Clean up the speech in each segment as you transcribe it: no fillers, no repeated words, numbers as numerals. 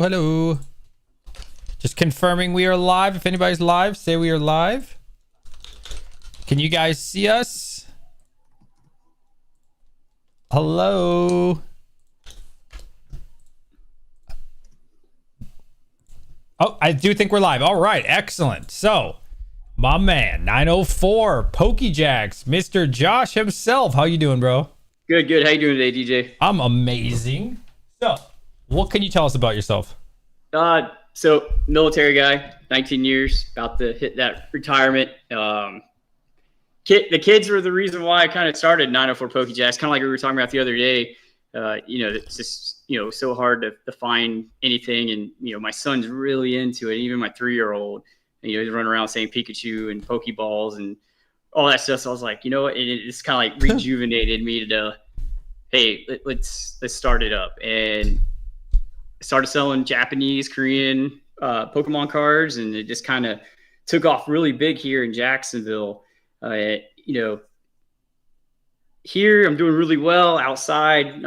Hello. Just confirming we are live. If anybody's live, say we are live. Can you guys see us? Hello. Oh, I do think we're live. All right, excellent. So, my man, 904, PokeJax, Mr. Josh himself. How you doing, bro? Good, good. How you doing today, DJ? I'm amazing. So, what can you tell us about yourself? So military guy, 19 years, about to hit that retirement. The kids were the reason why I kind of started 904 PokeJax, kind of like we were talking about the other day. It's just, so hard to find anything. And, my son's really into it. Even my 3-year-old, he's running around saying Pikachu and Pokeballs and all that stuff. So I was like, it's kind of like rejuvenated me to, hey, let's start it up. And started selling Japanese, Korean Pokemon cards, and it just kind of took off really big here in Jacksonville. Here I'm doing really well outside,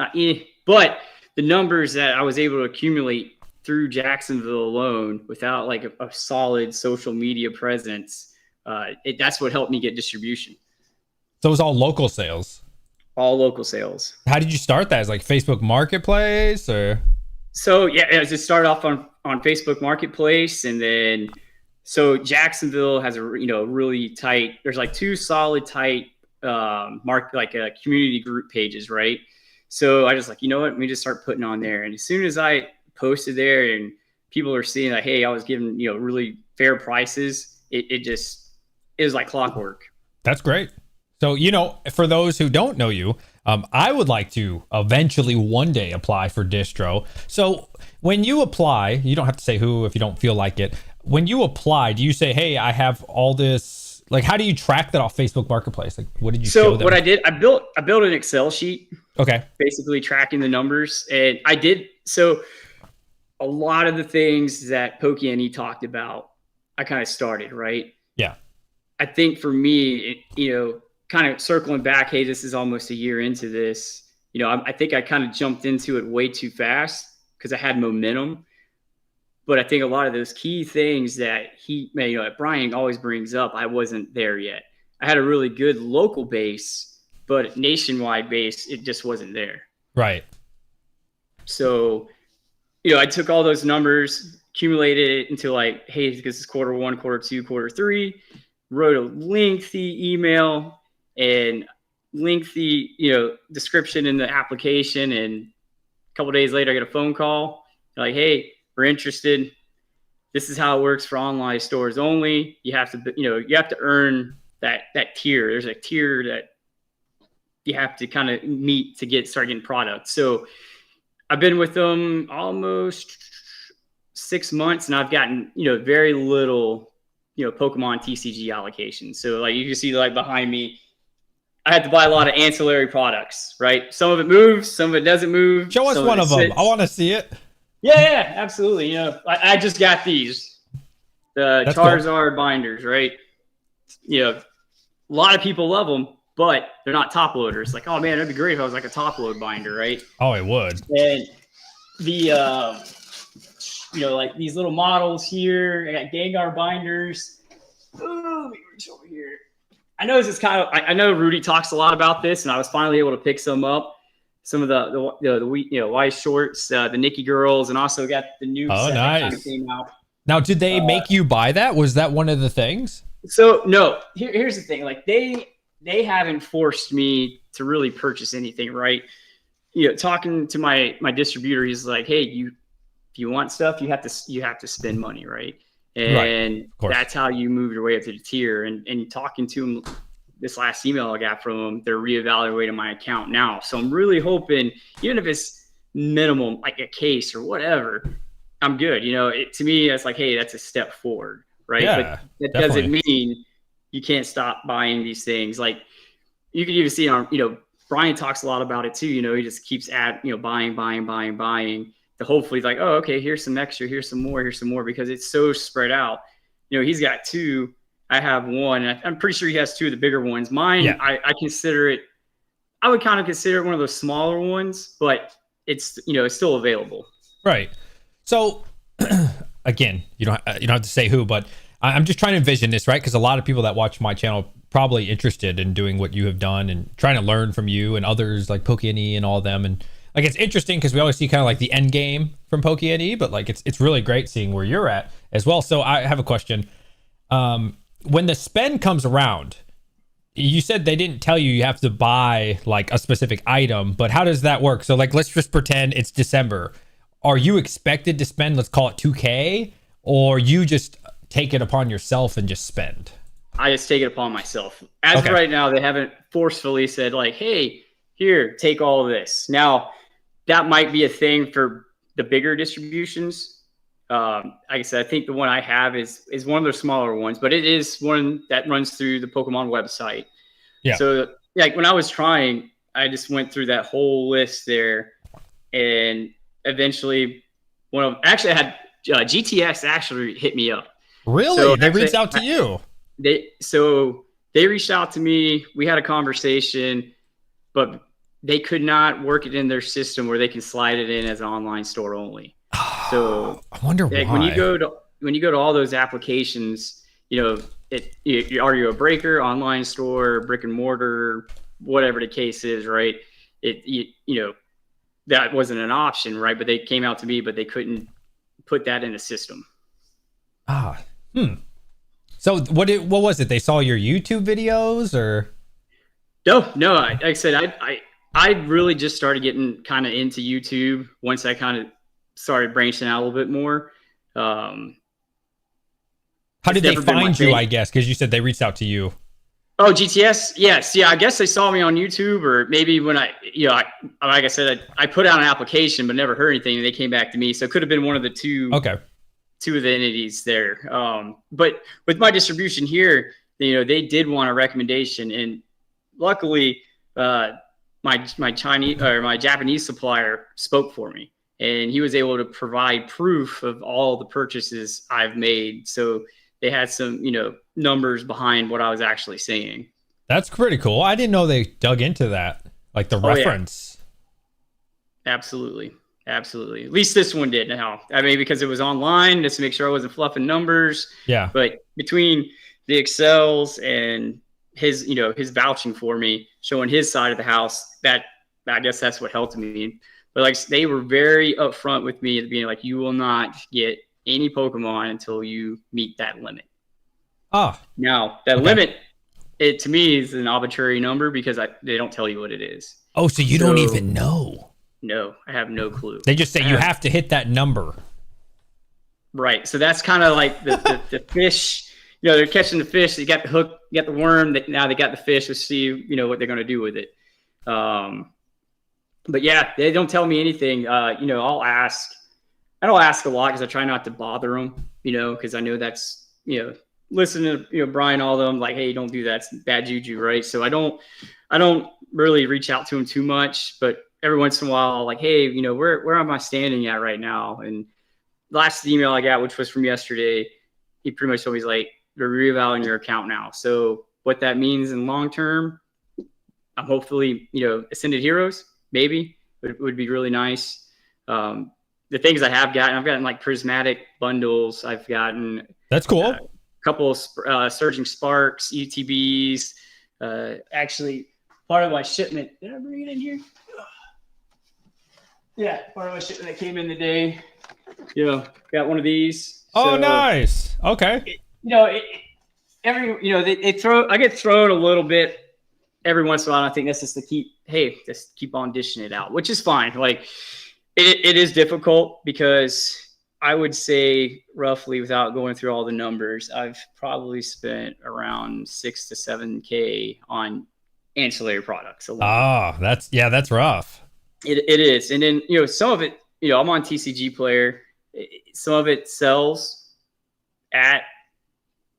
but the numbers that I was able to accumulate through Jacksonville alone without like a solid social media presence, that's what helped me get distribution. So it was all local sales? All local sales. How did you start that? As like Facebook Marketplace or? So yeah, it just started off on Facebook Marketplace, and then so Jacksonville has a really tight. There's like 2 solid tight community group pages, right? So I just like, let me just start putting on there. And as soon as I posted there and people are seeing like, hey, I was giving really fair prices, it was like clockwork. That's great. So, for those who don't know you, I would like to eventually one day apply for Distro. So when you apply, you don't have to say who if you don't feel like it. When you apply, do you say, hey, I have all this? Like, how do you track that off Facebook Marketplace? Like, what did you show them? So what I did, I built an Excel sheet. Okay. Basically tracking the numbers. And I did. So a lot of the things that Pokey and he talked about, I kind of started, right? Yeah. I think for me, kind of circling back, hey, this is almost a year into this. I think I kind of jumped into it way too fast because I had momentum. But I think a lot of those key things that Brian always brings up, I wasn't there yet. I had a really good local base, but nationwide base, it just wasn't there. Right. So, I took all those numbers, accumulated it into like, hey, this is quarter 1, quarter 2, quarter 3, wrote a lengthy email and lengthy, description in the application. And a couple of days later, I get a phone call like, hey, we're interested. This is how it works for online stores only. You have to earn that tier. There's a tier that you have to kind of meet to start getting products. So I've been with them almost 6 months, and I've gotten, very little, Pokemon TCG allocation. So like you can see like behind me, I had to buy a lot of ancillary products, right? Some of it moves, some of it doesn't move. Show us one of them. I want to see it. Yeah, absolutely. I just got these, That's Charizard cool. Binders, right? A lot of people love them, but they're not top loaders. Like, oh man, that'd be great if I was like a top load binder, right? Oh, it would. And the, like these little models here, I got Gengar binders. Oh, let me reach over here. I know this is I know Rudy talks a lot about this, and I was finally able to pick some up. Some of the Wise Shorts, the Nikki Girls, and also got the new set that kind of came out. Now, did they make you buy that? Was that one of the things? So no. Here's the thing: like they haven't forced me to really purchase anything, right? Talking to my distributor, he's like, "Hey, if you want stuff, you have to spend money, right?" And that's how you move your way up to the tier. And talking to him. This last email I got from them, they're reevaluating my account now. So I'm really hoping, even if it's minimum, like a case or whatever, I'm good. To me, it's like, hey, that's a step forward, right? Yeah, but that doesn't mean you can't stop buying these things. Like you can even see on, Brian talks a lot about it too. He just keeps buying to hopefully like, oh, okay, here's some extra, here's some more, because it's so spread out. He's got 2. I have 1, and I'm pretty sure he has 2 of the bigger ones. Mine, yeah. I would kind of consider it one of those smaller ones, but it's, it's still available. Right. So again, you don't have to say who, but I'm just trying to envision this, right? Because a lot of people that watch my channel probably interested in doing what you have done and trying to learn from you and others like Pokey and all of them. And like it's interesting because we always see kind of like the end game from Pokey, but like it's really great seeing where you're at as well. So I have a question. When the spend comes around, you said they didn't tell you have to buy like a specific item, but how does that work? So like let's just pretend it's December. Are you expected to spend, let's call it 2K, or you just take it upon yourself and just spend? I just take it upon myself. As of right now, they haven't forcefully said like, hey, here, take all of this. Now, that might be a thing for the bigger distributions. Like I said, I think the one I have is one of the smaller ones, but it is one that runs through the Pokemon website. Yeah. So like when I was trying, I just went through that whole list there, and eventually I had GTX actually hit me up. Really? So they reached out to you? They reached out to me. We had a conversation, but they could not work it in their system where they can slide it in as an online store only. So I wonder like, why. when you go to all those applications, are you a breaker, online store, brick and mortar, whatever the case is, right? That wasn't an option, right? But they came out to me, but they couldn't put that in the system. So what was it? They saw your YouTube videos or? No. Like I said, I really just started getting kind of into YouTube once I kind of started branching out a little bit more. How did they find you, I guess? Because you said they reached out to you. Oh, GTS? Yes. Yeah, I guess they saw me on YouTube, or maybe when like I said, I put out an application but never heard anything, and they came back to me. So it could have been one of the two. Okay. Two of the entities there. But with my distribution here, they did want a recommendation, and luckily, my Chinese or my Japanese supplier spoke for me, and he was able to provide proof of all the purchases I've made. So they had some, numbers behind what I was actually saying. That's pretty cool. I didn't know they dug into that, like the reference. Yeah. Absolutely. At least this one did now. I mean, because it was online, just to make sure I wasn't fluffing numbers. Yeah. But between the Excels and his vouching for me, showing his side of the house, that I guess that's what helped me. But like they were very upfront with me at the beginning, like you will not get any Pokemon until you meet that limit. Now that limit, it to me is an arbitrary number because they don't tell you what it is. Oh, so you don't even know. No, I have no clue. They just say you have to hit that number. Right. So that's kind of like the fish, they're catching the fish. You got the hook, you got the worm. Now they got the fish. Let's see, what they're going to do with it. But yeah, they don't tell me anything. I'll ask. I don't ask a lot because I try not to bother them, because I know that's, listening to, Brian, all of them like, hey, don't do that. It's bad juju. Right. So I don't really reach out to them too much, but every once in a while, I'll like, hey, where am I standing at right now? And last email I got, which was from yesterday, he pretty much told me, he's like, they're reevaluating your account now. So what that means in long term, I'm hopefully, Ascended Heroes, maybe would be really nice. The things I've gotten like prismatic bundles. I've gotten that's cool. A couple of Surging Sparks, UTBs. Actually, part of my shipment. Did I bring it in here? Yeah, part of my shipment that came in today. Got one of these. Oh, so, nice. Okay. I get thrown a little bit every once in a while. I think that's just to keep on dishing it out, which is fine. Like it is difficult because I would say roughly, without going through all the numbers, I've probably spent around $6,000 to $7,000 on ancillary products alone. That's rough. It is. And then, some of it, I'm on TCG Player. Some of it sells at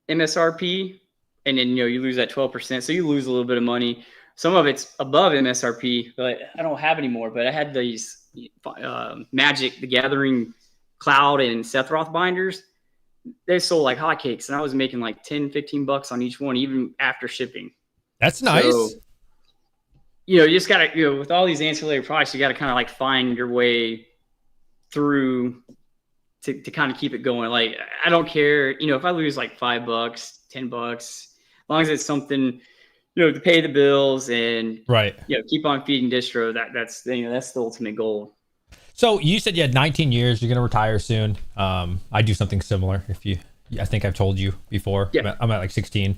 MSRP, and then, you lose that 12%. So you lose a little bit of money. Some of it's above MSRP, but I don't have anymore. But I had these Magic the Gathering Cloud and Sephiroth binders. They sold like hotcakes, and I was making like $10-15 on each one, even after shipping. That's nice. So, you just got to, with all these ancillary products, you got to kind of like find your way through to kind of keep it going. Like, I don't care, if I lose like $5, $10, as long as it's something, to pay the bills and, Right. keep on feeding Distro. That's the ultimate goal. So you said you had 19 years. You're going to retire soon. I do something similar. I think I've told you before. Yeah. I'm at like 16.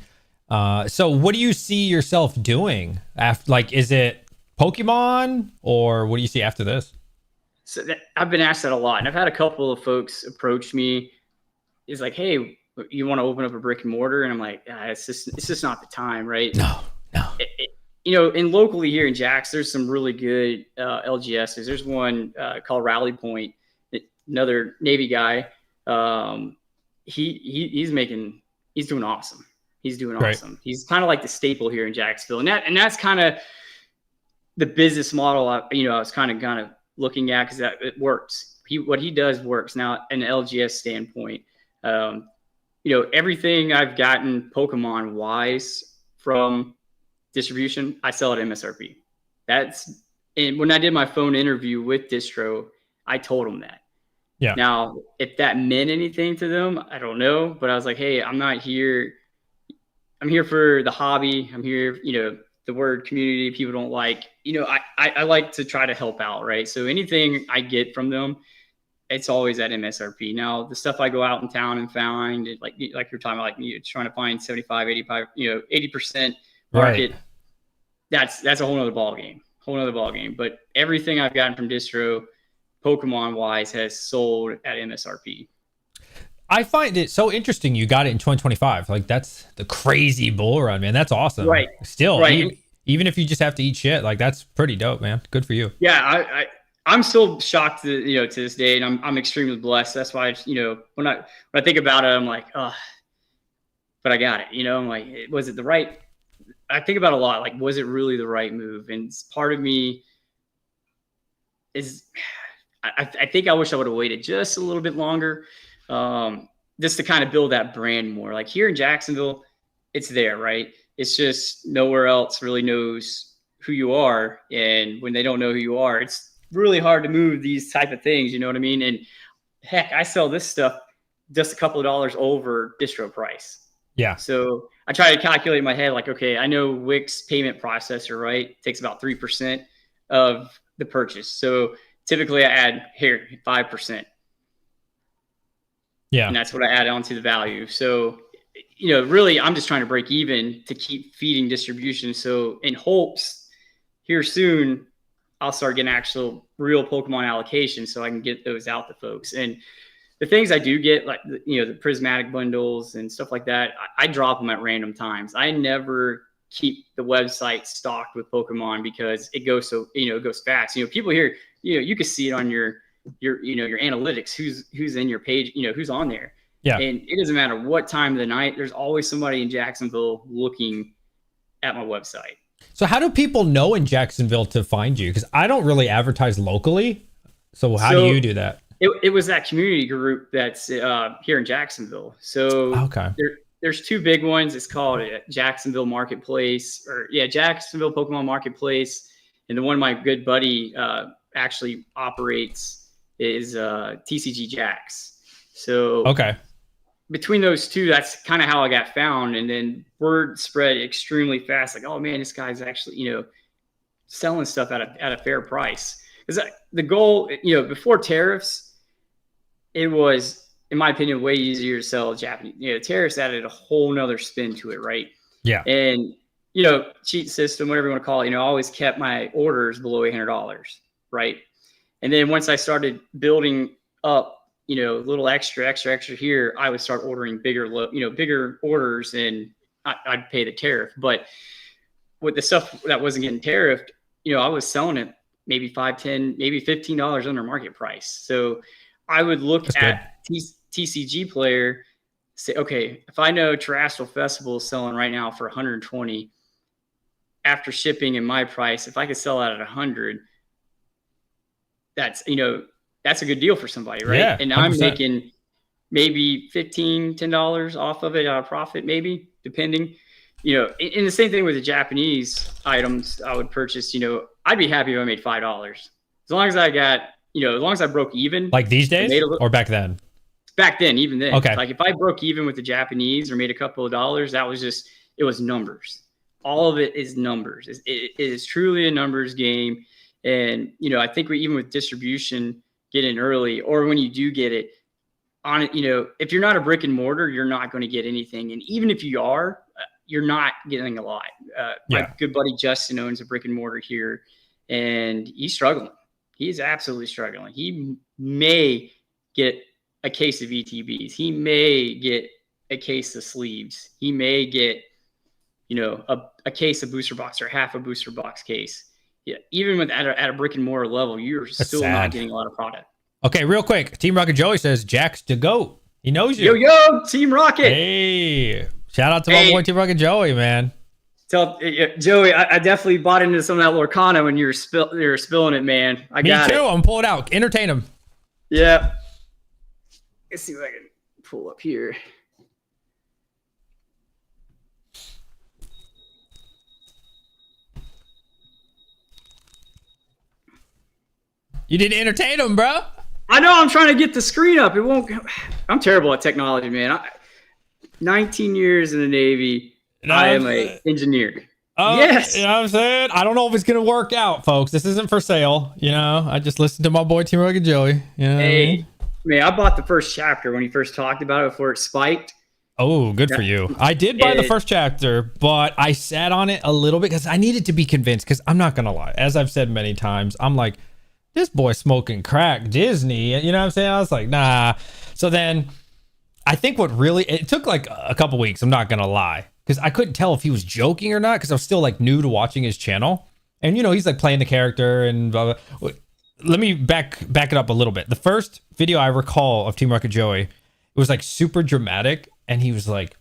So what do you see yourself doing after? Like, is it Pokemon, or what do you see after this? So I've been asked that a lot, and I've had a couple of folks approach me. Is like, hey, you want to open up a brick and mortar? And I'm like, it's just not the time, right? No. And locally here in Jax, there's some really good LGSs. There's one called Rally Point, another Navy guy. He's doing awesome. He's doing awesome. He's kind of like the staple here in Jacksonville, and that's kind of the business model. I was kind of looking at, because it works. What he does works. Now, an LGS standpoint, everything I've gotten Pokemon wise from distribution, I sell at MSRP. And when I did my phone interview with Distro, I told them that. Yeah. Now, if that meant anything to them, I don't know. But I was like, hey, I'm not here. I'm here for the hobby. I'm here, the word community people don't like. I like to try to help out, right? So anything I get from them, it's always at MSRP. Now, the stuff I go out in town and find, like you're talking about, like trying to find 75, 85, 80% market. Right. That's a whole nother ball game. But everything I've gotten from Distro, Pokemon wise, has sold at MSRP. I find it so interesting you got it in 2025. Like, that's the crazy bull run, man. That's awesome. Right. Still, right. Even if you just have to eat shit, like, that's pretty dope, man. Good for you. Yeah, I'm still shocked to this day, and I'm extremely blessed. That's why when I think about it, I'm like, oh, but I got it. I'm like, was it the right? I think about it a lot. Like, was it really the right move? And part of me is, I think I wish I would have waited just a little bit longer, just to kind of build that brand more. Like, here in Jacksonville, it's there, right? It's just nowhere else really knows who you are. And when they don't know who you are, it's really hard to move these type of things. You know what I mean? And heck, I sell this stuff just a couple of dollars over Distro price. Yeah. So I try to calculate in my head, like, okay, I know Wix payment processor, right? It takes about 3% of the purchase. So typically I add here 5%. Yeah. And that's what I add on to the value. So, really, I'm just trying to break even to keep feeding distribution. So in hopes here soon, I'll start getting actual real Pokemon allocation so I can get those out to folks. And the things I do get, like, the prismatic bundles and stuff like that, I drop them at random times. I never keep the website stocked with Pokemon because it goes it goes fast. People here, you can see it on your analytics, who's in your page, who's on there. Yeah. And it doesn't matter what time of the night, there's always somebody in Jacksonville looking at my website. So how do people know in Jacksonville to find you? Because I don't really advertise locally. So how do you do that? It was that community group that's here in Jacksonville. So okay. There's two big ones. It's called Jacksonville Marketplace, Jacksonville Pokemon Marketplace. And the one my good buddy actually operates is TCG Jax. So okay. Between those two, that's kind of how I got found. And then word spread extremely fast. Like, oh man, this guy's actually, selling stuff at a fair price. Because the goal, before tariffs, it was, in my opinion, way easier to sell Japanese. Tariffs added a whole nother spin to it, right? Yeah. And, cheat system, whatever you want to call it, I always kept my orders below $800, right? And then once I started building up, little extra here, I would start ordering bigger orders, and I'd pay the tariff. But with the stuff that wasn't getting tariffed, I was selling it maybe $5, $10, maybe $15 under market price. So I would look at TCG player, say, okay, if I know Terrestrial Festival is selling right now for 120 after shipping and my price, if I could sell that at 100, that's a good deal for somebody, right? Yeah, and I'm making maybe $10 off of it out of profit, maybe, depending. And the same thing with the Japanese items I would purchase. I'd be happy if I made $5 as long as I got, as long as I broke even. Like these days or back then? back then, even then. Okay. Like if I broke even with the Japanese or made a couple of dollars, that was just, it was numbers. All of it is numbers. It is truly a numbers game. And, you know, I think even with distribution, get in early, or when you do get it on it, you know, if you're not a brick and mortar, you're not going to get anything. And even if you are, you're not getting a lot. My good buddy Justin owns a brick and mortar here, and he's struggling. He's absolutely struggling. He may get a case of ETBs. He may get a case of sleeves. He may get, you know, a case of booster box or half a booster box case. Yeah, even with at a brick and mortar level, you're still not getting a lot of product. Okay, real quick. Team Rocket Joey says Jack's the GOAT. He knows you. Yo, Team Rocket. Hey, shout out to my boy Team Rocket Joey, man. Tell Joey, I definitely bought into some of that Lorcana when you were spilling it, man. Me too. I'm pulling it out. Entertain him. Yeah. Let's see if I can pull up here. You didn't entertain him, bro. I know. I'm trying to get the screen up. It won't. I'm terrible at technology, man. 19 years in the Navy. I am an engineer. Yes. You know what I'm saying? I don't know if it's going to work out, folks. This isn't for sale. You know, I just listened to my boy Team Rocket Joey. You know man, I bought the first chapter when he first talked about it before it spiked. Oh, good for you. I did buy the first chapter, but I sat on it a little bit because I needed to be convinced, because I'm not going to lie. As I've said many times, I'm like, this boy smoking crack Disney. You know what I'm saying? I was like, nah. So then I think it took like a couple weeks. I'm not going to lie, because I couldn't tell if he was joking or not, because I was still like new to watching his channel. And, you know, he's like playing the character and blah, blah. Let me back it up a little bit. The first video I recall of Team Rocket Joey, it was like super dramatic. And he was like,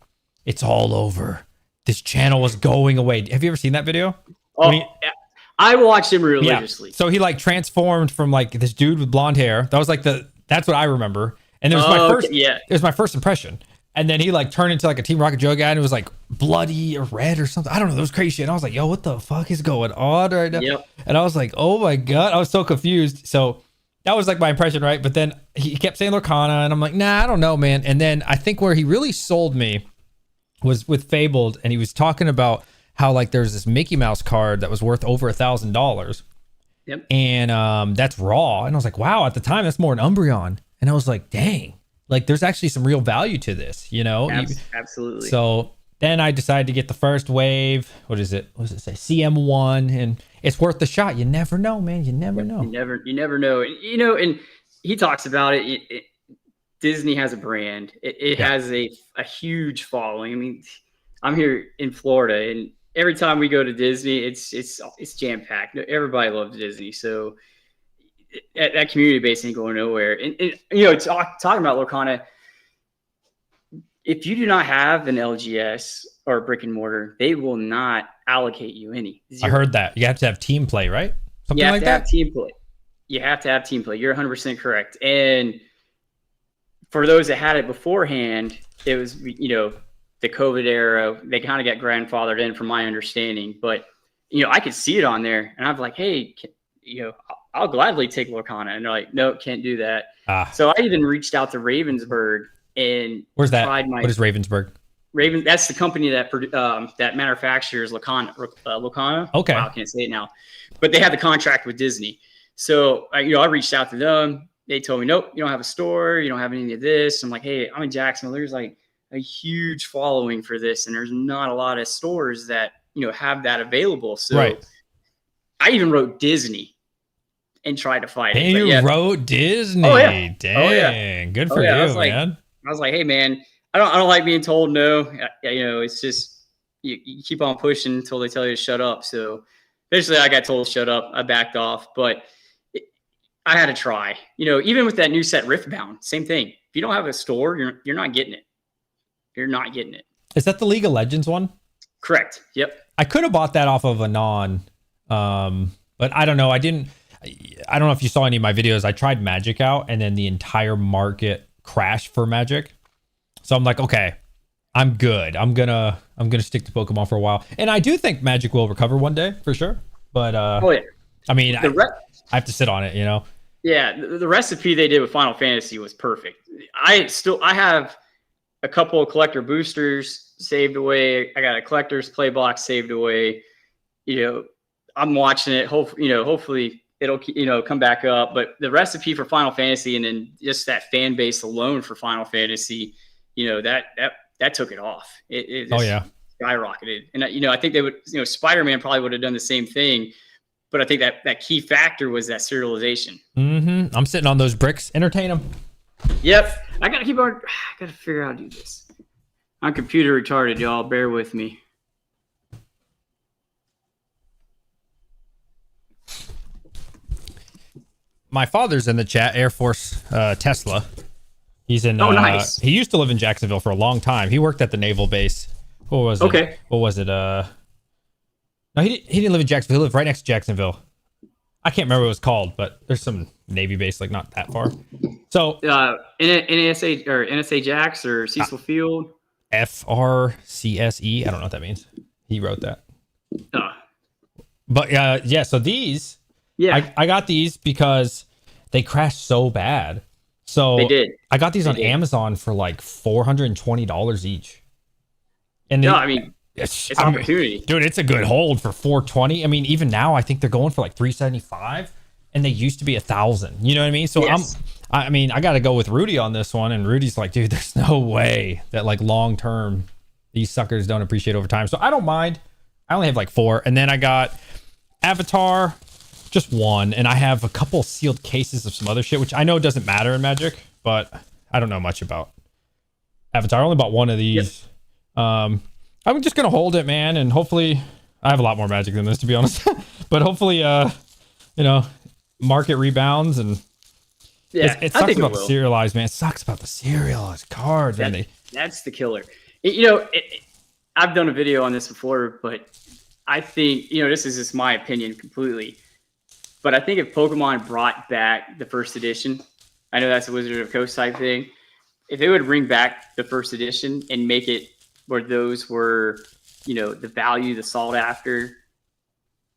it's all over. This channel was going away. Have you ever seen that video? Oh, I watched him religiously. Yeah. So he like transformed from like this dude with blonde hair. That was like that's what I remember. And it was it was my first impression. And then he like turned into like a Team Rocket Joey guy, and it was like bloody or red or something. I don't know. It was crazy shit. And I was like, yo, what the fuck is going on right now? Yep. And I was like, oh my God. I was so confused. So that was like my impression, right? But then he kept saying Lorcana, and I'm like, nah, I don't know, man. And then I think where he really sold me was with Fabled, and he was talking about how like there's this Mickey Mouse card that was worth over $1,000. Yep. And that's raw. And I was like, wow, at the time that's more than Umbreon. And I was like, dang, like there's actually some real value to this, you know? Absolutely. So then I decided to get the first wave. What does it say? CM1, and it's worth the shot. You never know, man. You never know. You never know. You know, and he talks about it. Disney has a brand. It has a huge following. I mean, I'm here in Florida, and every time we go to Disney, it's jam packed. Everybody loves Disney, so that community base ain't going nowhere. And you know, talking about Lorcana, if you do not have an LGS or a brick and mortar, they will not allocate you any. I heard that. You have to have team play, right? Something like that? You have to have team play. You have to have team play. You're 100% correct. And for those that had it beforehand, it was, you know, the COVID era. They kind of got grandfathered in from my understanding. But, you know, I could see it on there. And I'm like, hey, you know, I'll gladly take Lorcana. And they're like, no, can't do that. So I even reached out to Ravensburg. And where's that? What is Ravensburg? That's the company that that manufactures Lorcana. Okay. Wow, I can't say it now, but they have the contract with Disney. So you know, I reached out to them. They told me, nope, you don't have a store. You don't have any of this. I'm like, hey, I'm in Jacksonville. There's like a huge following for this, and there's not a lot of stores that, you know, have that available. So I even wrote Disney and tried to fight it. And you wrote Disney. Oh yeah. Dang. Good for you, man. I was like, hey, man, I don't like being told no. You know, it's just you keep on pushing until they tell you to shut up. So eventually I got told to shut up. I backed off, but I had to try. You know, even with that new set Riftbound, same thing. If you don't have a store, you're not getting it. You're not getting it. Is that the League of Legends one? Correct. Yep. I could have bought that off of Anon, but I don't know. I don't know if you saw any of my videos. I tried Magic out, and then the entire market crashed for Magic. So I'm like, okay, I'm good. I'm gonna stick to Pokemon for a while, and I do think Magic will recover one day for sure. But I mean, I have to sit on it, you know. Yeah, the recipe they did with Final Fantasy was perfect. I have a couple of collector boosters saved away. I got a collector's play box saved away. I'm watching it. Hopefully it'll come back up. But the recipe for Final Fantasy, and then just that fan base alone for Final Fantasy, that took it off. It Oh yeah, skyrocketed. And I think they would. Spider-Man probably would have done the same thing. But I think that key factor was that serialization. Mm-hmm. I'm sitting on those bricks. Entertain them. Yep. I got to figure out how to do this. I'm computer retarded, y'all. Bear with me. My father's in the chat. Air Force Tesla. He's in. Oh, nice. He used to live in Jacksonville for a long time. He worked at the naval base. What was it? Okay. What was it? No, he didn't live in Jacksonville. He lived right next to Jacksonville. I can't remember what it was called, but there's some Navy base like not that far. So NSA Jax or Cecil Field. FRCSE. I don't know what that means. He wrote that. But yeah. So these. Yeah. I got these because they crashed so bad. So they did. I got these on Amazon for like $420 each. And it's opportunity. Dude, it's a good hold for $420. I mean, even now I think they're going for like $375, and they used to be $1,000. You know what I mean? So yes. I got to go with Rudy on this one, and Rudy's like, dude, there's no way that like long term these suckers don't appreciate over time. So I don't mind. I only have like 4, and then I got Avatar, just 1, and I have a couple sealed cases of some other shit, which I know doesn't matter in Magic, but I don't know much about Avatar. I only bought 1 of these. Yep. I'm just gonna hold it, man, and hopefully I have a lot more Magic than this, to be honest. But hopefully, market rebounds, and it sucks about the serialized, man. It sucks about the serialized cards, man. That's the killer. I've done a video on this before, but I think this is just my opinion completely. But I think if Pokemon brought back the first edition, I know that's a Wizard of Coast type thing. If they would bring back the first edition and make it where those were, the value, the sought after,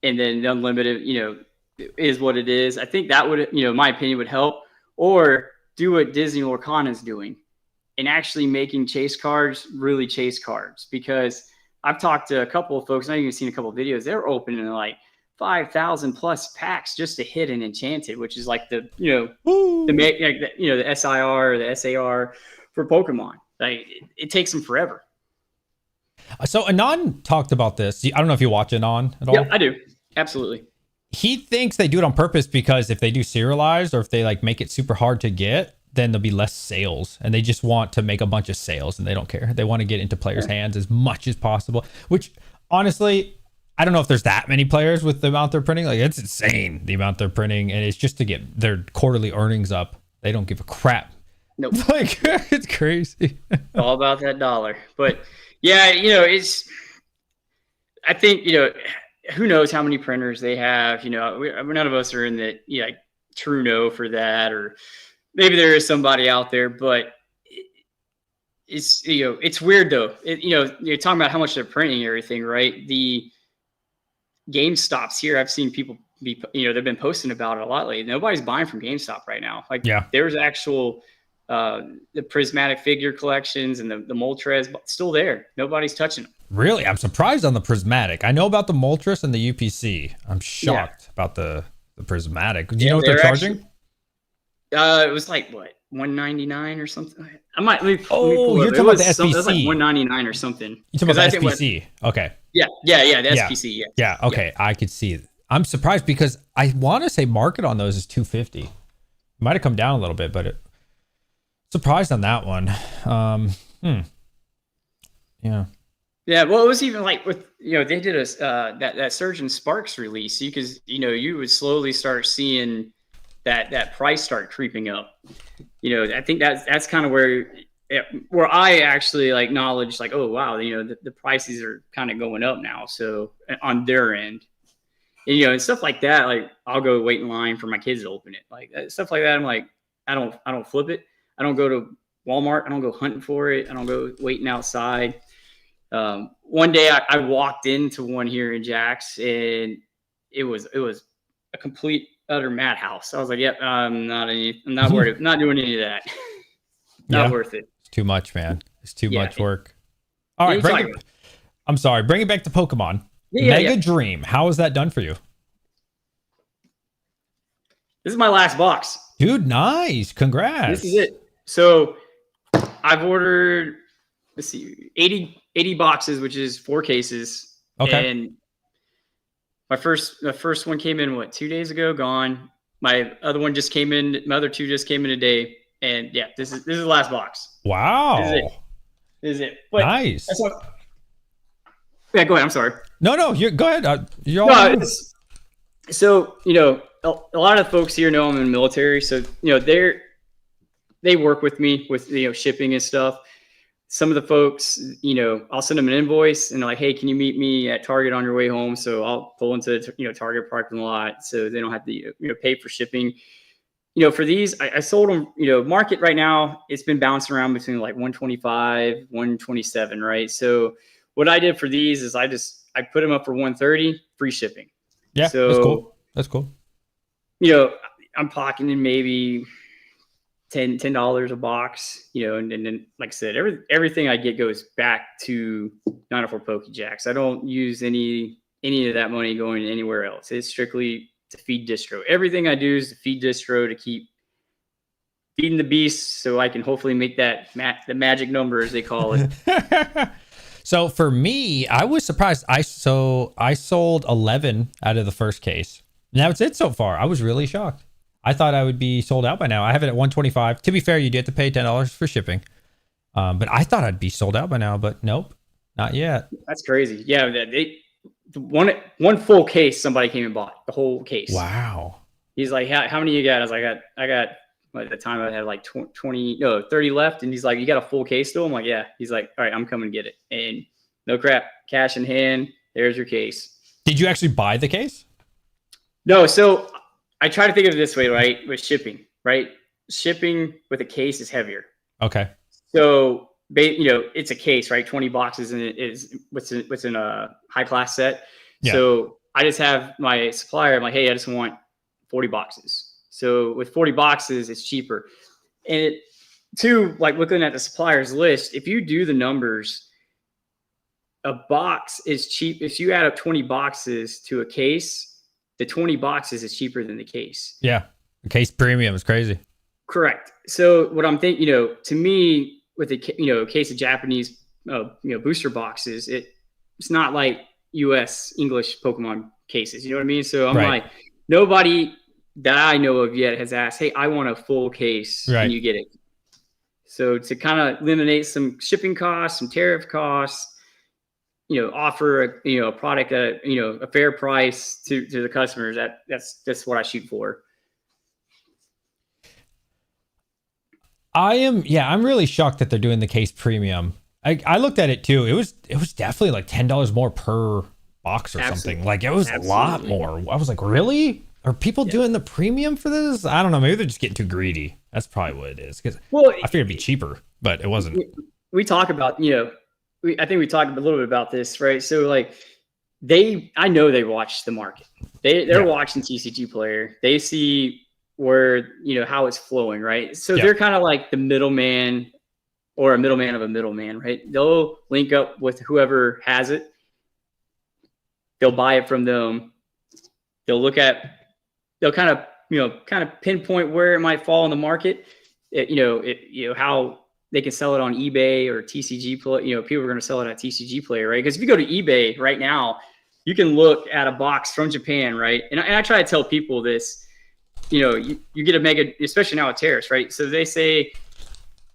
and then the unlimited, is what it is. I think that would, my opinion would help. Or do what Disney Lorcana is doing and actually making chase cards really chase cards. Because I've talked to a couple of folks, I've even seen a couple of videos, they're opening like 5,000 plus packs just to hit an Enchanted, which is like the SIR or the SAR for Pokemon. Like it takes them forever. So Anon talked about this. I don't know if you watch Anon at all. Yeah, I do. Absolutely. He thinks they do it on purpose because if they do serialized or if they like make it super hard to get, then there'll be less sales, and they just want to make a bunch of sales and they don't care. They want to get into players' hands as much as possible, which honestly, I don't know if there's that many players with the amount they're printing. Like it's insane the amount they're printing, and it's just to get their quarterly earnings up. They don't give a crap. Nope. Like it's crazy. All about that dollar. But yeah, I think, who knows how many printers they have. None of us are in the true know for that, or maybe there is somebody out there, but it's, it's weird though. You're talking about how much they're printing and everything, right? The GameStops here, I've seen people they've been posting about it a lot lately. Nobody's buying from GameStop right now. Like there's actual, the prismatic figure collections and the Moltres still there. Nobody's touching them. Really? I'm surprised on the prismatic. I know about the Moltres and the UPC. I'm shocked about the prismatic. Do you know what they're charging? It was like what, $199 or something. I might. Let me pull you're talking about the SPC. It was like $199 or something. You talking about the SPC? Okay. Yeah. The SPC. Yeah. Okay, I could see it. I'm surprised because I want to say market on those is $250. Might have come down a little bit, but surprised on that one. Yeah. Yeah, well, it was even like with they did that Surgeon Sparks release. You would slowly start seeing that price start creeping up. I think that's kind of where I actually like acknowledge like, oh wow, the prices are kind of going up now. So on their end, and stuff like that, like I'll go wait in line for my kids to open it, like stuff like that. I'm like, I don't flip it. I don't go to Walmart. I don't go hunting for it. I don't go waiting outside. One day I walked into one here in Jax, and it was a complete utter madhouse. I was like, yep, I'm not worried. I'm not doing any of that. Not Yeah. worth it. It's too much, man. It's too Yeah. much work. All right, Anytime. I'm sorry. Bring it back to Pokemon. Yeah, Mega yeah. Dream. How is that done for you? This is my last box. Dude, nice. Congrats. This is it. So I've ordered, let's see, 80 boxes, which is 4 cases. Okay. And my first one came in, what, 2 days ago? Gone. My other one just came in. My other 2 just came in today. And yeah, this is the last box. Wow. This is it. But Nice. yeah, go ahead. I'm sorry. No, you go ahead. You're all No, so, a lot of folks here know I'm in the military. So, they work with me with, shipping and stuff. Some of the folks, I'll send them an invoice and they're like, hey, can you meet me at Target on your way home? So I'll pull into, Target parking lot so they don't have to, pay for shipping. For these, I sold them, market right now, it's been bouncing around between like 125, 127, right? So what I did for these is I put them up for 130, free shipping. Yeah, so that's cool. I'm pocketing maybe $10 a box, and then like I said, everything I get goes back to 904 PokeJacks. I don't use any of that money going anywhere else. It's strictly to feed Distro. Everything I do is to feed Distro, to keep feeding the beast, so I can hopefully make that the magic number, as they call it. So for me, I was surprised. I sold 11 out of the first case. And that's it so far. I was really shocked. I thought I would be sold out by now. I have it at 125. To be fair, you do have to pay $10 for shipping. But I thought I'd be sold out by now, but nope, not yet. That's crazy. Yeah, one full case, somebody came and bought the whole case. Wow. He's like, how many you got? I was like, I got at the time I had like 30 left. And he's like, you got a full case still? I'm like, yeah. He's like, all right, I'm coming to get it. And no crap, cash in hand. There's your case. Did you actually buy the case? No. So I try to think of it this way, right? With shipping, right? Shipping with a case is heavier. Okay. So, it's a case, right? 20 boxes, and it is what's in a high class set. Yeah. So I just have my supplier. I'm like, hey, I just want 40 boxes. So with 40 boxes, it's cheaper. And like looking at the supplier's list, if you do the numbers, a box is cheap. If you add up 20 boxes to a case, the 20 boxes is cheaper than the case. Yeah. The case premium is crazy. Correct. So what I'm thinking, to me, with a case of Japanese, booster boxes, it's not like U.S. English Pokemon cases. You know what I mean? So I'm like, nobody that I know of yet has asked, hey, I want a full case. Right. And you get it. So to kind of eliminate some shipping costs, some tariff costs, offer a product at a fair price to the customers. That's what I shoot for. I'm really shocked that they're doing the case premium. I looked at it too. It was definitely like $10 more per box or something. Like it was a lot more. I was like, really? Are people doing the premium for this? I don't know. Maybe they're just getting too greedy. That's probably what it is. Because I figured it'd be cheaper, but it wasn't. We talk about, I think we talked a little bit about this, right? So like I know they watch the market. They're watching TCG Player. They see where, how it's flowing, right? So they're kind of like the middleman or a middleman of a middleman, right? They'll link up with whoever has it. They'll buy it from them. They'll kind of pinpoint where it might fall in the market. How they can sell it on eBay or TCG Player. People are going to sell it at TCG Player, right? Because if you go to eBay right now, you can look at a box from Japan, right? And I try to tell people this. You get a mega, especially now with tariffs, right? So let's say,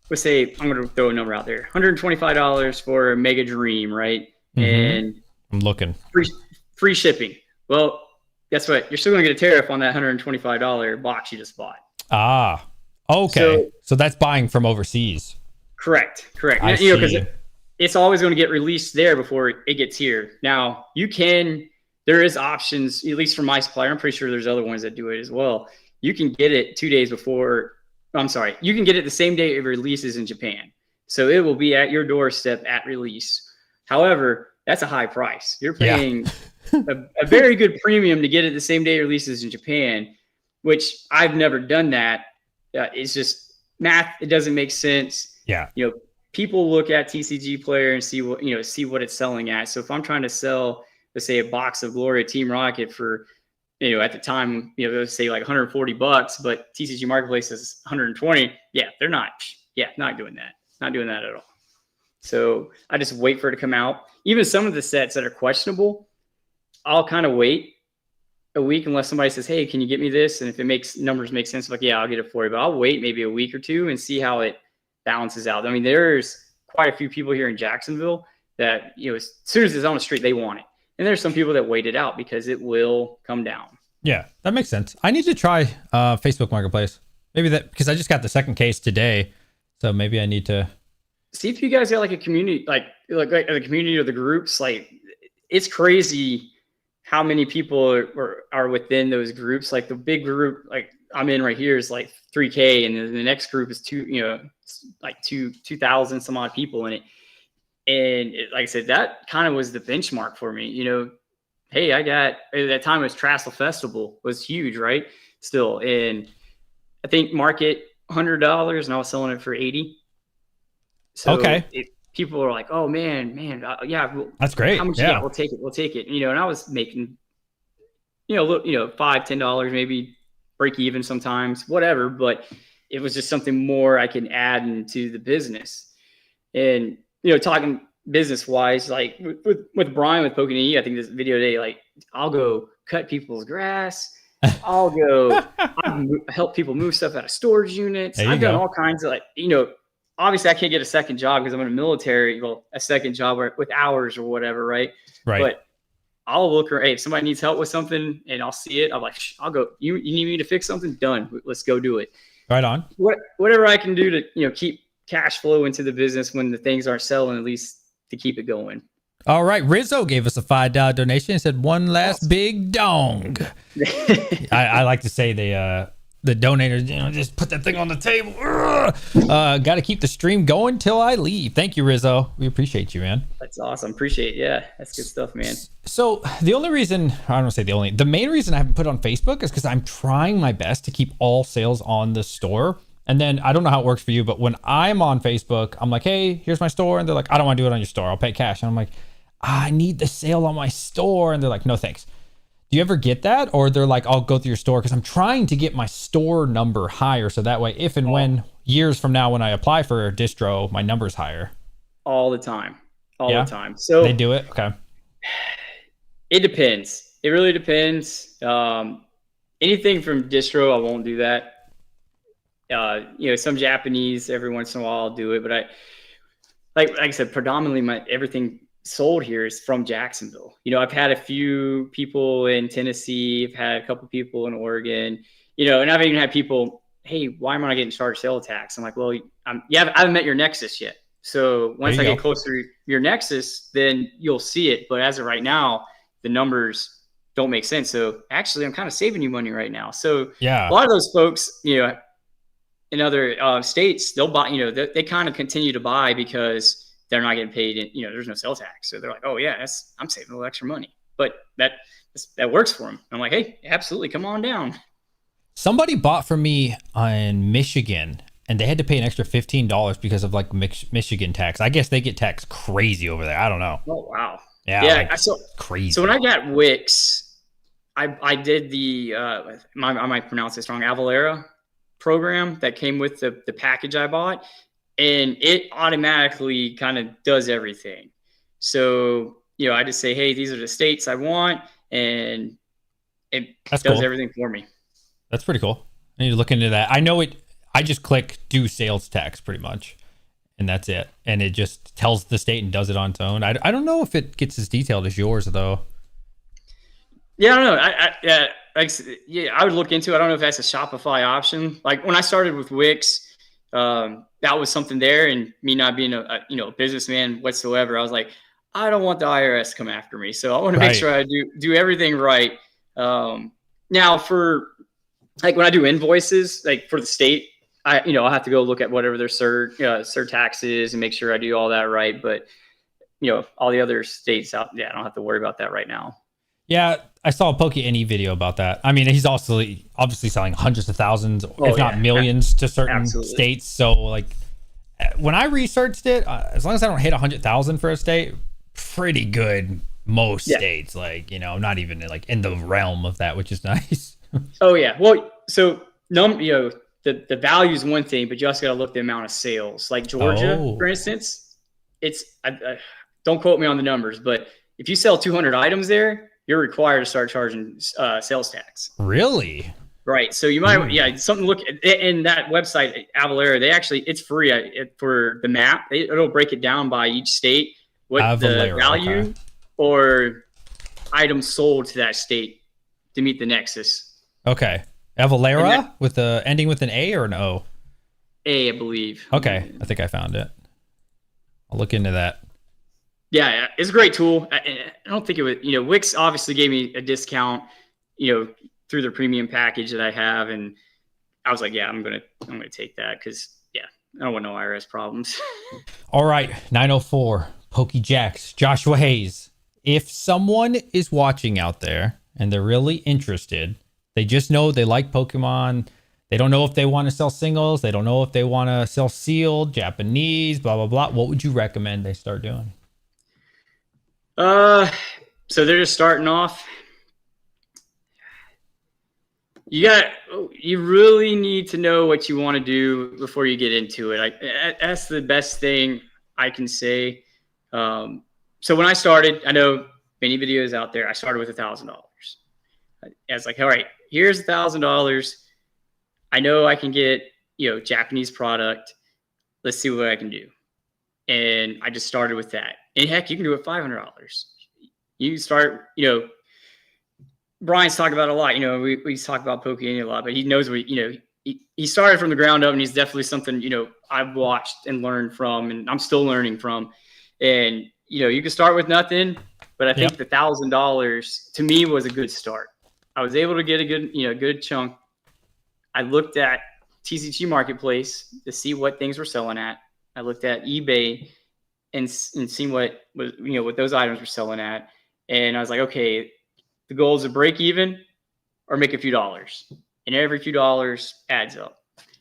I'm going to throw a number out there, $125 for a Mega Dream, right? Mm-hmm. And I'm looking. Free shipping. Well, guess what? You're still going to get a tariff on that $125 box you just bought. Ah, okay. So that's buying from overseas. Correct. Because it's always going to get released there before it gets here. Now, there is options, at least for my supplier. I'm pretty sure there's other ones that do it as well. You can get it 2 days before. You can get it the same day it releases in Japan. So it will be at your doorstep at release. However, that's a high price. You're paying a very good premium to get it the same day it releases in Japan, which I've never done that. It's just math, it doesn't make sense. Yeah. People look at TCG Player and see what it's selling at. So if I'm trying to sell, let's say, a box of Gloria Team Rocket for, at the time, let's say like $140, but TCG Marketplace is 120. Yeah, they're not. Yeah, not doing that. Not doing that at all. So I just wait for it to come out. Even some of the sets that are questionable, I'll kind of wait a week unless somebody says, hey, can you get me this? And if it makes numbers make sense, like, yeah, I'll get it for you. But I'll wait maybe a week or two and see how it balances out. I mean, there's quite a few people here in Jacksonville that, as soon as it's on the street, they want it. And there's some people that wait it out because it will come down. Yeah, that makes sense. I need to try Facebook Marketplace. Maybe that, because I just got the second case today. So maybe I need to see if you guys got like a community, like the community or the groups. Like, it's crazy how many people are within those groups. Like the big group, like I'm in right here, is like 3K, and the next group is 2,000 some odd people in it. And like I said, that kind of was the benchmark for me. Hey, I got, at that time it was Trassel Festival was huge, right? Still, and I think market $100, and I was selling it for 80. So okay. People are like, oh man, yeah, that's great. How much? Yeah, we'll take it. And I was making, $5-10 maybe, break even sometimes, whatever. But it was just something more I can add into the business. And talking business wise, like with Brian with Poking, I think this video today, like I'll go cut people's grass. I'll help people move stuff out of storage units. I've done all kinds of obviously I can't get a second job because I'm in the military. Well, a second job with hours or whatever, right? Right. But I'll look, hey, if somebody needs help with something and I'll see it, I'm like, I'll go. You need me to fix something? Done. Let's go do it. Right on. Whatever I can do to keep cash flow into the business when the things aren't selling, at least to keep it going. All right. Rizzo gave us a $5 donation and said, one last big dong. I like to say the donators, just put that thing on the table. Got to keep the stream going till I leave. Thank you, Rizzo. We appreciate you, man. That's awesome. Appreciate it. Yeah, that's good stuff, man. So the only reason, I don't want to say the main reason I haven't put it on Facebook is because I'm trying my best to keep all sales on the store. And then I don't know how it works for you, but when I'm on Facebook, I'm like, hey, here's my store. And they're like, I don't want to do it on your store. I'll pay cash. And I'm like, I need the sale on my store. And they're like, no, thanks. Do you ever get that? Or they're like, I'll go through your store, because I'm trying to get my store number higher. So that way, if and when years from now, when I apply for a distro, my number's higher. All the time. All the time. So they do it. Okay. It depends. It really depends. Anything from distro, I won't do that. Some Japanese, every once in a while I'll do it, but like I said, predominantly everything sold here is from Jacksonville. I've had a few people in Tennessee, I've had a couple people in Oregon, and I've even had people, hey, why am I not getting charged sales tax? I'm like, well, I haven't met your nexus yet. So once I get closer to your nexus, then you'll see it. But as of right now, the numbers don't make sense. So actually, I'm kind of saving you money right now. So yeah, a lot of those folks, in other states, they'll buy, they kind of continue to buy because they're not getting paid. There's no sales tax. So they're like, oh yeah, I'm saving a little extra money, but that works for them. I'm like, hey, absolutely. Come on down. Somebody bought from me in Michigan, and they had to pay an extra $15 because of like Michigan tax. I guess they get taxed crazy over there. I don't know. Oh, wow. Yeah. Crazy. So when I got Wix, I did the, I might pronounce this wrong, Avalera program that came with the package I bought, and it automatically kind of does everything. So I just say, hey, these are the states I want, and it does everything for me. That's pretty cool. I need to look into that. I know it. I just click do sales tax pretty much, and that's it. And it just tells the state and does it on its own. I don't know if it gets as detailed as yours though. Yeah, I don't know. I would look into it. I don't know if that's a Shopify option. Like when I started with Wix, that was something there, and me not being a businessman whatsoever, I was like, I don't want the IRS to come after me, so I want to make sure I do everything right. Now for like when I do invoices, like for the state, I'll have to go look at whatever their cert tax is and make sure I do all that right. But all the other states out, I don't have to worry about that right now. Yeah, I saw a Poke Any video about that. I mean, he's also obviously selling hundreds of thousands, if not millions, to certain states. So like, when I researched it, as long as I don't hit 100,000 for a state, pretty good. Most states, like, you know, not even like in the realm of that, which is nice. Oh yeah. Well, so the value is one thing, but you also got to look at the amount of sales. Like Georgia, for instance, it's don't quote me on the numbers, but if you sell 200 items there, you're required to start charging sales tax. Really? Right. So you might, something to look at. In that website, Avalara, they actually, it's free for the map. It'll break it down by each state, what the value or items sold to that state to meet the nexus. Okay. Avalara with the ending with an A or an O? A, I believe. Okay. I think I found it. I'll look into that. Yeah, it's a great tool. I don't think it would, Wix obviously gave me a discount, through their premium package that I have. And I was like, yeah, I'm going to take that because I don't want no IRS problems. All right. 904 PokeJacks, Joshua Hayes. If someone is watching out there and they're really interested, they just know they like Pokemon. They don't know if they want to sell singles. They don't know if they want to sell sealed, Japanese, blah, blah, blah. What would you recommend they start doing? So they're just starting off. You really need to know what you want to do before you get into it. That's the best thing I can say. So when I started, I know many videos out there, I started with $1,000. I was like, all right, here's $1,000. I know I can get, Japanese product. Let's see what I can do. And I just started with that. And heck, you can do it $500. You start, Brian's talked about it a lot. We talk about Poke Any a lot, but he knows he started from the ground up, and he's definitely something, I've watched and learned from, and I'm still learning from. And, you can start with nothing, but I think the $1,000 to me was a good start. I was able to get a good chunk. I looked at TCG Marketplace to see what things were selling at. I looked at eBay and seen what those items were selling at. And I was like, okay, the goal is to break even or make a few dollars, and every few dollars adds up.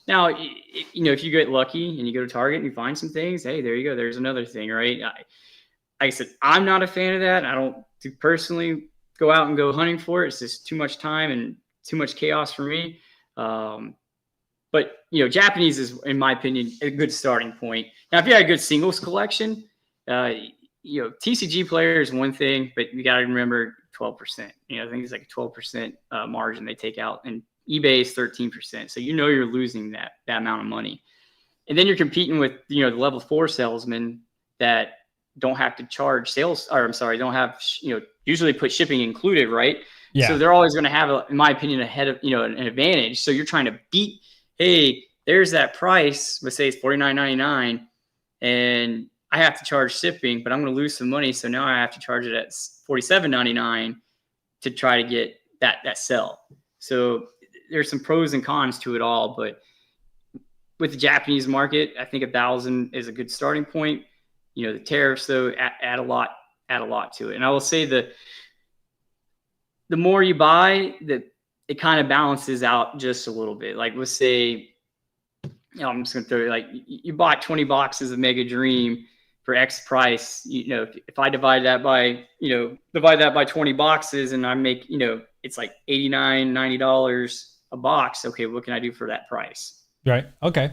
Now, if you get lucky and you go to Target and you find some things, hey, there you go. There's another thing, right? Like I said, I'm not a fan of that. I don't personally go out and go hunting for it. It's just too much time and too much chaos for me. But Japanese is, in my opinion, a good starting point. Now, if you had a good singles collection, TCG player is one thing, but you got to remember 12%. I think it's like a 12% margin they take out, and eBay is 13%. So you're losing that amount of money, and then you're competing with the level 4 salesmen that don't have to charge sales, or I'm sorry, don't have usually put shipping included, right? Yeah. So they're always going to have, in my opinion, ahead of an advantage. So you're trying to beat. Hey, there's that price. Let's say it's $49.99, and I have to charge shipping, but I'm going to lose some money. So now I have to charge it at $47.99 to try to get that sell. So there's some pros and cons to it all, but with the Japanese market, I think 1,000 is a good starting point. The tariffs though add a lot to it. And I will say the more you buy, it kind of balances out just a little bit. Like let's say, I'm just going to throw it, like you bought 20 boxes of Mega Dream for X price. If I divide that by 20 boxes and I make, it's like $89, $90 a box. Okay. What can I do for that price? Right. Okay.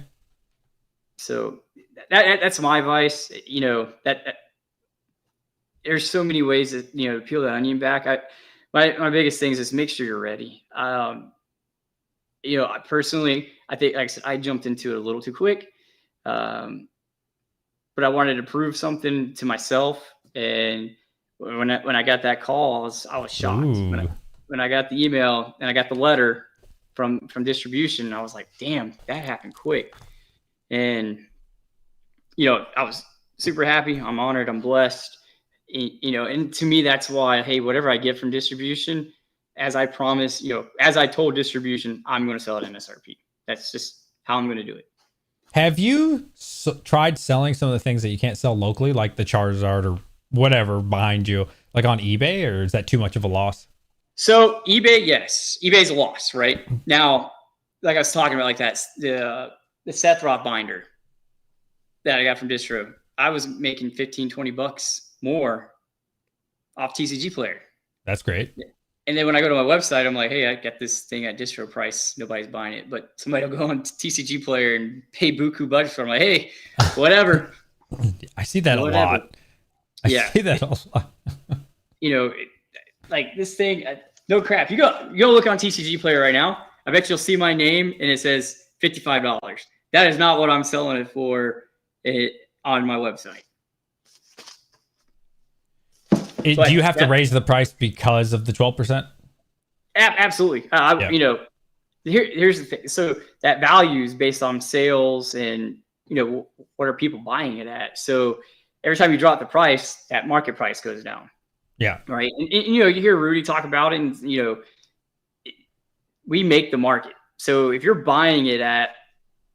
So that's my advice. That there's so many ways that, to peel that onion back. My biggest thing is just make sure you're ready. Personally, I think, like I said, I jumped into it a little too quick. But I wanted to prove something to myself. And when I got that call, I was shocked. When I got the email and I got the letter from distribution, I was like, damn, that happened quick. And, I was super happy. I'm honored. I'm blessed. And to me, that's why, hey, whatever I get from distribution, as I promised, as I told distribution, I'm going to sell it MSRP. That's just how I'm going to do it. Have you tried selling some of the things that you can't sell locally, like the Charizard or whatever behind you, like on eBay, or is that too much of a loss? So eBay, yes, eBay's a loss, right? Now, like I was talking about, like that the Seth Roth binder that I got from Distro, I was making 15-20 bucks more off TCG Player. That's great. And then when I go to my website, I'm like, hey, I got this thing at Distro price. Nobody's buying it. But somebody will go on TCG Player and pay buku budget for it. I'm like, hey, whatever. I see that Whatever. a lot. I see that a lot. You know, like this thing, no crap. You go look on TCG Player right now. I bet you'll see my name and it says $55. That is not what I'm selling it for on my website. Do you have to raise the price because of the 12%? Absolutely. You know, here's the thing. So that value is based on sales and, you know, what are people buying it at? So every time you drop the price, that market price goes down. Yeah. Right. And you know, you hear Rudy talk about it and, you know, we make the market. So if you're buying it at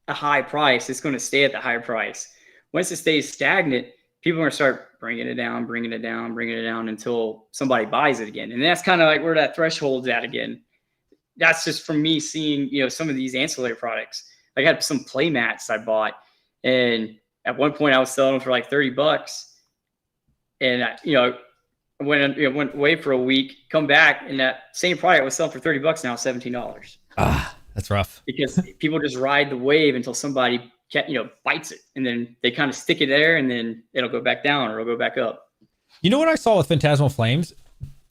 a high price, it's going to stay at the higher price. Once it stays stagnant, people are going to start bringing it down until somebody buys it again. And that's kind of like where that threshold's at again. That's just from me seeing, you know, some of these ancillary products. Like I had some play mats I bought, and at one point I was selling them for like $30. And I went away for a week, come back, and that same product was selling for $30 now, $17. That's rough. Because people just ride the wave until somebody bites it, and then they kind of stick it there, and then it'll go back down or it'll go back up. You know what I saw with Phantasmal Flames?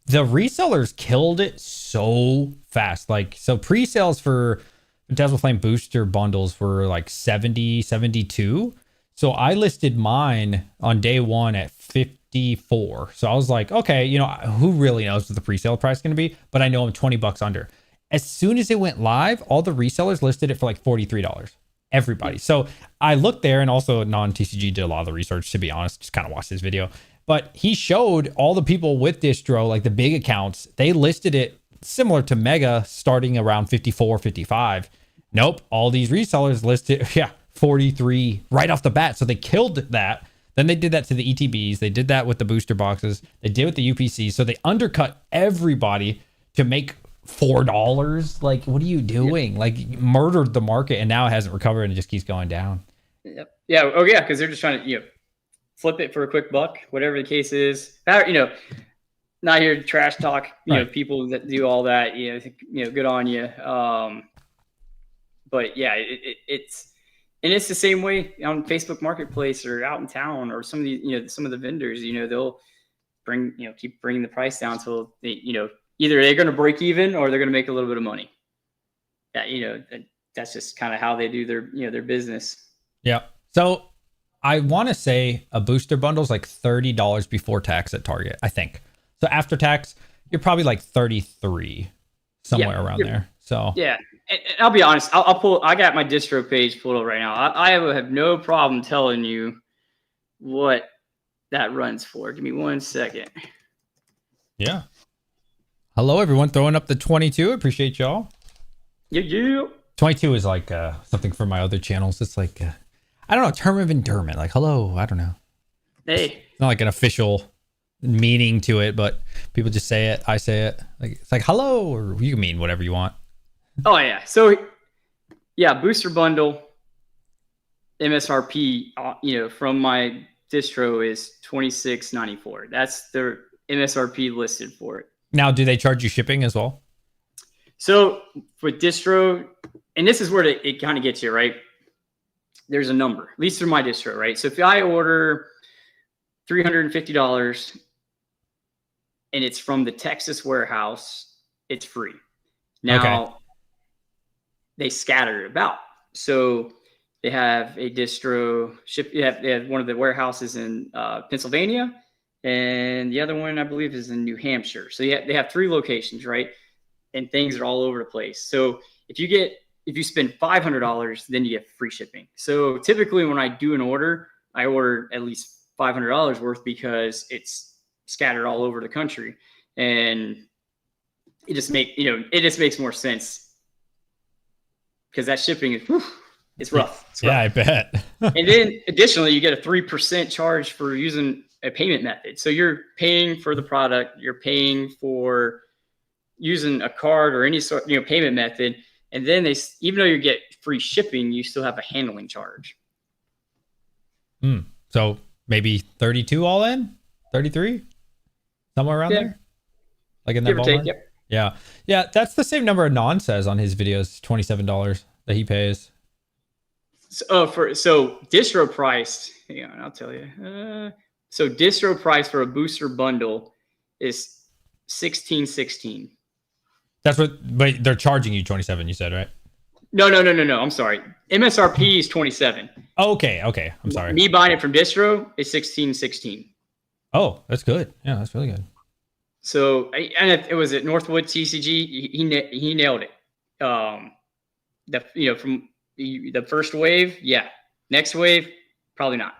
The resellers killed it so fast. Like, so pre-sales for Phantasmal Flame booster bundles were like 70, 72. So I listed mine on day one at 54. So I was like, okay, you know, who really knows what the pre-sale price is going to be? But I know I'm $20 under. As soon as it went live, all the resellers listed it for like $43. Everybody. So I looked there, and also non-TCG did a lot of the research, to be honest, just kind of watched this video. But he showed all the people with Distro, like the big accounts, they listed it similar to Mega starting around 54, 55. Nope. All these resellers listed, 43 right off the bat. So they killed that. Then they did that to the ETBs. They did that with the booster boxes. They did with the UPCs. So they undercut everybody to make $4. Like, what are you doing? Yep. Like, murdered the market, and now it hasn't recovered and it just keeps going down. Yep. Yeah. Oh yeah. Cause they're just trying to, flip it for a quick buck, whatever the case is. Not here to trash talk, people that do all that, good on you. But yeah, it's the same way on Facebook Marketplace or out in town, or some of the, some of the vendors, they'll keep bringing the price down until they, either they're going to break even or they're going to make a little bit of money. Yeah. That's just kind of how they do their business. Yeah. So I want to say a booster bundle is like $30 before tax at Target, I think. So after tax, you're probably like 33, somewhere around there. So yeah, and I'll be honest. I got my Distro page pulled up right now. I have no problem telling you what that runs for. Give me 1 second. Yeah. Hello, everyone. Throwing up the 22. Appreciate y'all. Yeah. 22 is like something for my other channels. It's like, I don't know, term of endearment. Like, hello, I don't know. Hey. It's not like an official meaning to it, but people just say it. I say it. Like, it's like, hello, or you can mean whatever you want. Oh, yeah. So, yeah, booster bundle MSRP, from my distro is $26.94. That's the MSRP listed for it. Now, do they charge you shipping as well? So, for distro, and this is where it kind of gets you, right? There's a number, at least through my distro, right? So if I order $350 and it's from the Texas warehouse, it's free. Now, They scatter it about. So they have a distro ship. They have one of the warehouses in Pennsylvania, and the other one I believe is in New Hampshire. So they have 3 locations, right? And things are all over the place. So if you spend $500, then you get free shipping. So typically when I do an order, I order at least $500 worth because it's scattered all over the country. And it just makes more sense because that shipping is, it's rough. It's rough. Yeah, I bet. And then additionally, you get a 3% charge for using a payment method. So you're paying for the product, you're paying for using a card or any sort, payment method. And then even though you get free shipping, you still have a handling charge. So maybe 32 all in, 33, somewhere around there, like in that ballpark. Yep. Yeah. That's the same number Anon says on his videos, $27 that he pays. So distro priced. Hang on, I'll tell you. So distro price for a booster bundle is $16.16. But they're charging you 27. You said, right? No. I'm sorry. MSRP is 27. Okay. I'm sorry. Me buying it from Distro is 16.16. Oh, that's good. Yeah, that's really good. So, and it was at Northwood TCG. He nailed it. From the first wave, yeah. Next wave, probably not.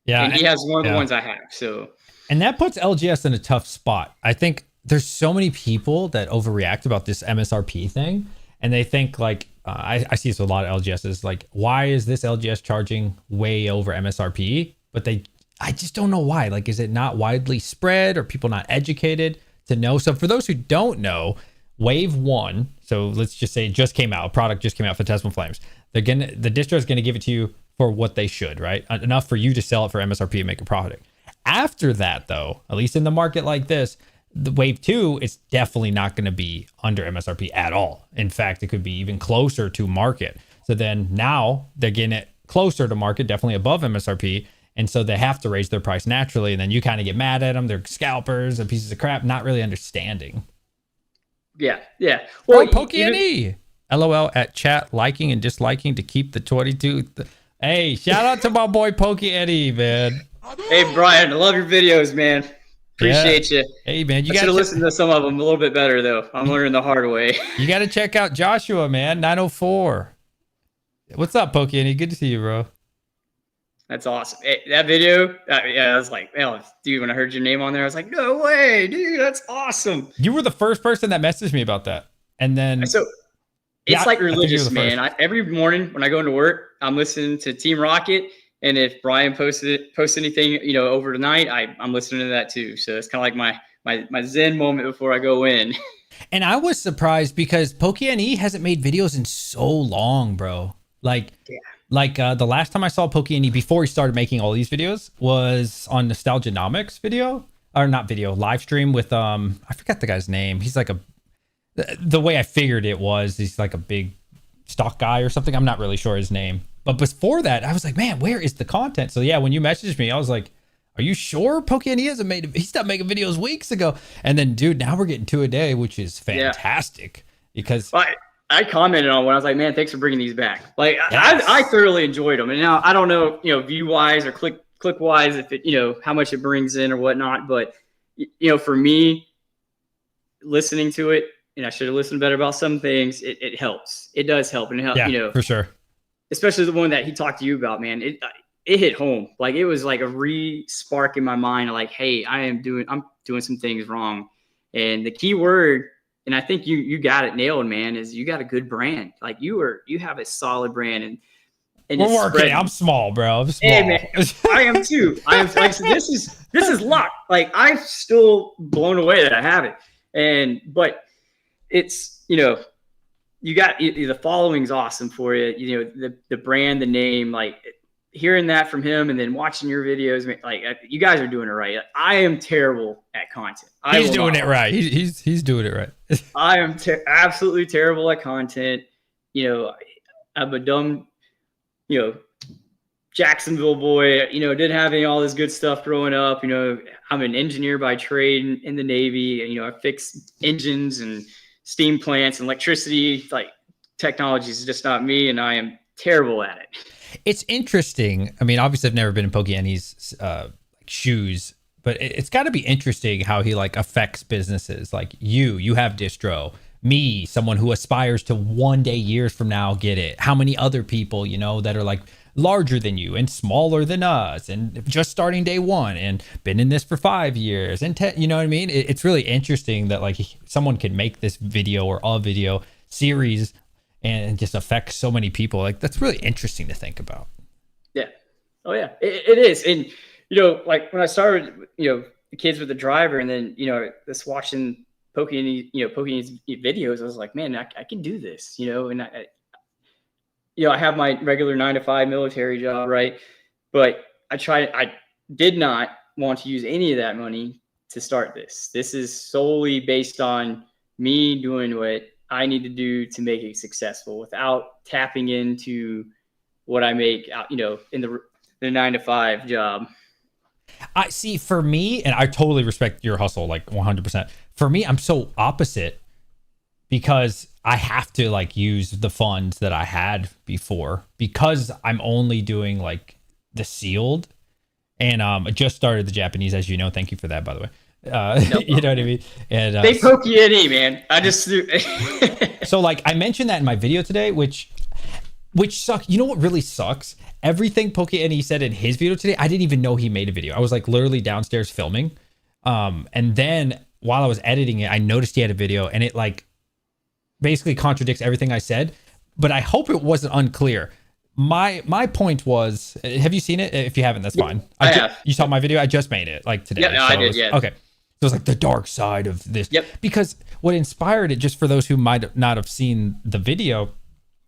Yeah, and he has one of the ones I have. So, and that puts LGS in a tough spot. I think there's so many people that overreact about this MSRP thing, and they think like I see this with a lot of LGSs. Like, why is this LGS charging way over MSRP? But I just don't know why. Like, is it not widely spread, or people not educated to know? So for those who don't know, Wave 1, so let's just say it just came out, a product just came out, Phantasmal Flames. The distro is gonna give it to you for what they should, right? Enough for you to sell it for MSRP and make a profit. After that, though, at least in the market like this, the Wave 2 is definitely not going to be under MSRP at all. In fact, it could be even closer to market. So then now they're getting it closer to market, definitely above MSRP. And so they have to raise their price naturally. And then you kind of get mad at them. They're scalpers and pieces of crap, not really understanding. Yeah. Well, Pokey LOL at chat, liking and disliking to keep the 22. Hey, shout out to my boy Pokey Eddie, man. Hey, Brian, I love your videos, man. Appreciate you. Hey, man, you got to listen to some of them a little bit better, though. I'm learning the hard way. You got to check out Joshua, man, 904. What's up, Pokey Eddie? Good to see you, bro. That's awesome. Hey, that video, I was like, dude, when I heard your name on there, I was like, no way, dude, that's awesome. You were the first person that messaged me about that. And then... So it's like religious, man. Every morning when I go into work, I'm listening to Team Rocket. And if Brian posts anything, over tonight, I'm listening to that too. So it's kind of like my Zen moment before I go in. And I was surprised because PokeNE hasn't made videos in so long, bro. Like the last time I saw PokeNE before he started making all these videos was on Nostalgianomics live stream with I forgot the guy's name. He's like the way I figured it was, he's like a big stock guy or something. I'm not really sure his name. But before that, I was like, man, where is the content? So yeah, when you messaged me, I was like, are you sure PokeNE he stopped making videos weeks ago? And then, dude, now we're getting 2 a day, which is fantastic. Because I commented on one. I was like, man, thanks for bringing these back. Like, yes. I thoroughly enjoyed them. And now I don't know, view wise or click wise, if it, how much it brings in or whatnot. But, for me, listening to it, and I should have listened better about some things. It helps. It does help, and it helps. For sure. Especially the one that he talked to you about, man. It hit home. Like, it was like a re-spark in my mind. Like, hey, I'm doing some things wrong. And the key word, and I think you got it nailed, man, is you got a good brand. Like, you have a solid brand, and we're working. Spreading. I'm small, bro. I'm small. Hey, man, I am too. I am like, so this is luck. Like, I'm still blown away that I have it. But it's, you got the following's awesome for you. The brand, the name, like hearing that from him, and then watching your videos, like you guys are doing it right. I am terrible at content. He's doing it right. He's doing it right. I am absolutely terrible at content. I'm a dumb, Jacksonville boy. Didn't have all this good stuff growing up. I'm an engineer by trade in the Navy. I fix engines and steam plants and electricity. Like, technology is just not me, and I am terrible at it. It's interesting. I mean, obviously I've never been in PokeNE's shoes, but it's got to be interesting how he affects businesses. Like you have Distro, me, someone who aspires to one day, years from now, get it. How many other people, that are larger than you and smaller than us and just starting day one and been in this for 5 years and 10, you know what I mean? It's really interesting that someone could make this video or a video series and just affect so many people. That's really interesting to think about. Yeah. Oh yeah, it is. And, when I started, the kids with the driver, and then, just watching poking his videos. I was like, man, I can do this, and I have my regular 9 to 5 military job, right? But I did not want to use any of that money to start this. This is solely based on me doing what I need to do to make it successful without tapping into what I make out, in the 9 to 5 job. I see, for me, and I totally respect your hustle, like 100%. For me, I'm so opposite because I have to like use the funds that I had before because I'm only doing like the sealed, and I just started the Japanese, as you know. Thank you for that, by the way. You know what I mean? And they poke you any, man. I just so like I mentioned that in my video today, which sucks. You know what really sucks? Everything Poke Annie said in his video today, I didn't even know he made a video. I was like literally downstairs filming, and then while I was editing it, I noticed he had a video, and it like basically contradicts everything I said. But I hope it wasn't unclear. My point was, have you seen it? If you haven't, that's fine. I have. You saw my video? I just made it like today. Yeah, no, I did. Yeah. Okay. So it was like the dark side of this. Yep. Because what inspired it, just for those who might not have seen the video,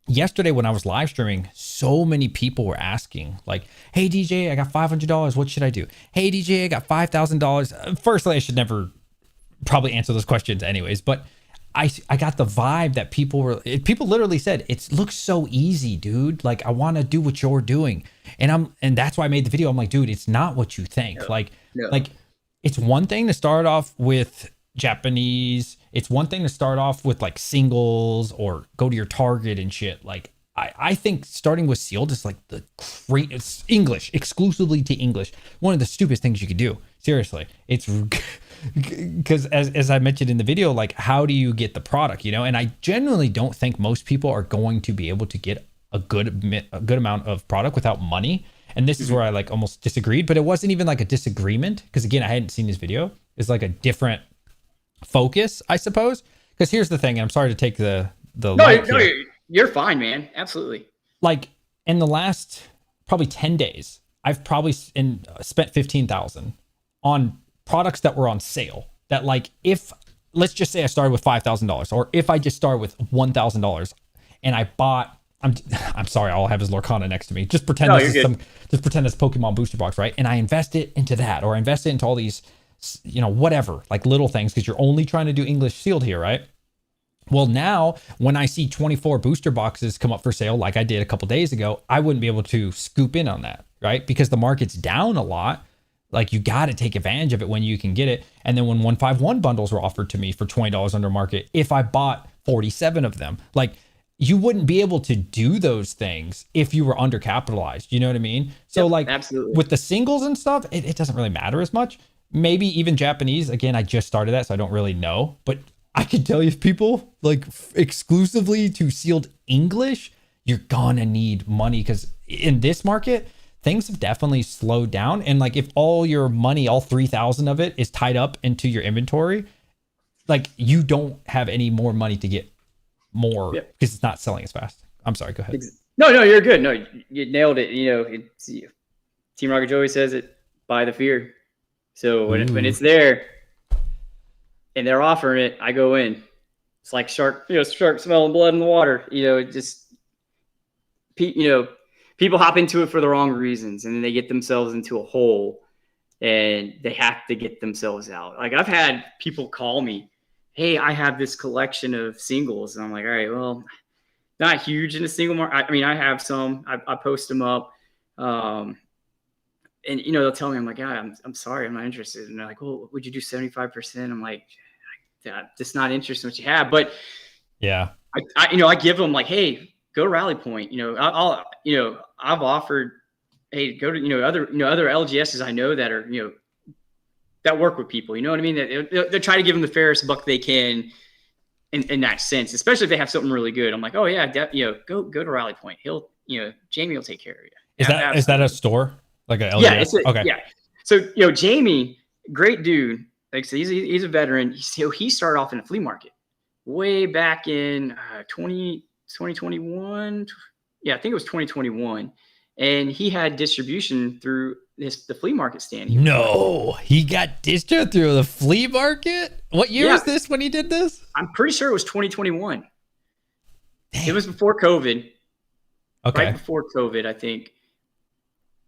yesterday when I was live streaming, so many people were asking like, hey DJ, I got $500. What should I do? Hey DJ, I got $5,000. Firstly, I should never probably answer those questions anyways, but I got the vibe that people literally said, it looks so easy, dude. Like, I want to do what you're doing. And that's why I made the video. I'm like, dude, it's not what you think. No. Like, No. like it's one thing to start off with Japanese. It's one thing to start off with like singles or go to your Target and shit. Like, I think starting with sealed is like the greatest. English, exclusively to English. One of the stupidest things you could do. Seriously. It's because as I mentioned in the video, like, how do you get the product, and I genuinely don't think most people are going to be able to get a good amount of product without money. And this is where I like almost disagreed, but it wasn't even like a disagreement because again, I hadn't seen this video. It's like a different focus, I suppose. Because here's the thing, and I'm sorry to take the you're fine, man. Absolutely. Like in the last probably 10 days, I've probably spent $15,000 on products that were on sale. That like, if let's just say I started with $5,000, or if I just started with $1,000 and I bought, I'm sorry, all I have is Lorcana next to me. Just pretend just pretend it's Pokemon booster box, right? And I invest it into that, or I invest it into all these, whatever, like little things, because you're only trying to do English sealed here, right? Well, now when I see 24 booster boxes come up for sale, like I did a couple days ago, I wouldn't be able to scoop in on that, right? Because the market's down a lot. Like, you got to take advantage of it when you can get it. And then when 151 bundles were offered to me for $20 under market, if I bought 47 of them, like, you wouldn't be able to do those things if you were undercapitalized. You know what I mean? So like, absolutely. With the singles and stuff, it doesn't really matter as much. Maybe even Japanese. Again, I just started that, so I don't really know. But I can tell you, if people like exclusively to sealed English, you're gonna need money, because in this market, things have definitely slowed down. And like, if all your money, all 3,000 of it is tied up into your inventory, like, you don't have any more money to get more because it's not selling as fast. I'm sorry, go ahead. No, you're good. No, you nailed it. Team Rocket Joey says it, buy the fear. So when it's there and they're offering it, I go in. It's like shark smelling blood in the water. People hop into it for the wrong reasons, and then they get themselves into a hole, and they have to get themselves out. Like, I've had people call me, hey, I have this collection of singles. And I'm like, all right, well, not huge in the single market. I mean, I have some, I post them up. And they'll tell me, I'm like, yeah, I'm sorry, I'm not interested. And they're like, well, would you do 75%? I'm like, just not interested in what you have. But yeah, I give them like, hey, go to Rally Point. I've offered, hey, go to, other LGSs I know that are, that work with people, you know what I mean? They'll try to give them the fairest buck they can in that sense, especially if they have something really good. I'm like, oh yeah, go to Rally Point. Jamie will take care of you. Is that a store? Like a LGS? Yeah, okay. Yeah. So, Jamie, great dude. Like, so he's a veteran. He started off in a flea market way back in 2021. Yeah, I think it was 2021. And he had distribution through the flea market stand. No, he got Distro through the flea market. What year was this when he did this? I'm pretty sure it was 2021. Damn. It was before COVID. Okay. Right before COVID, I think.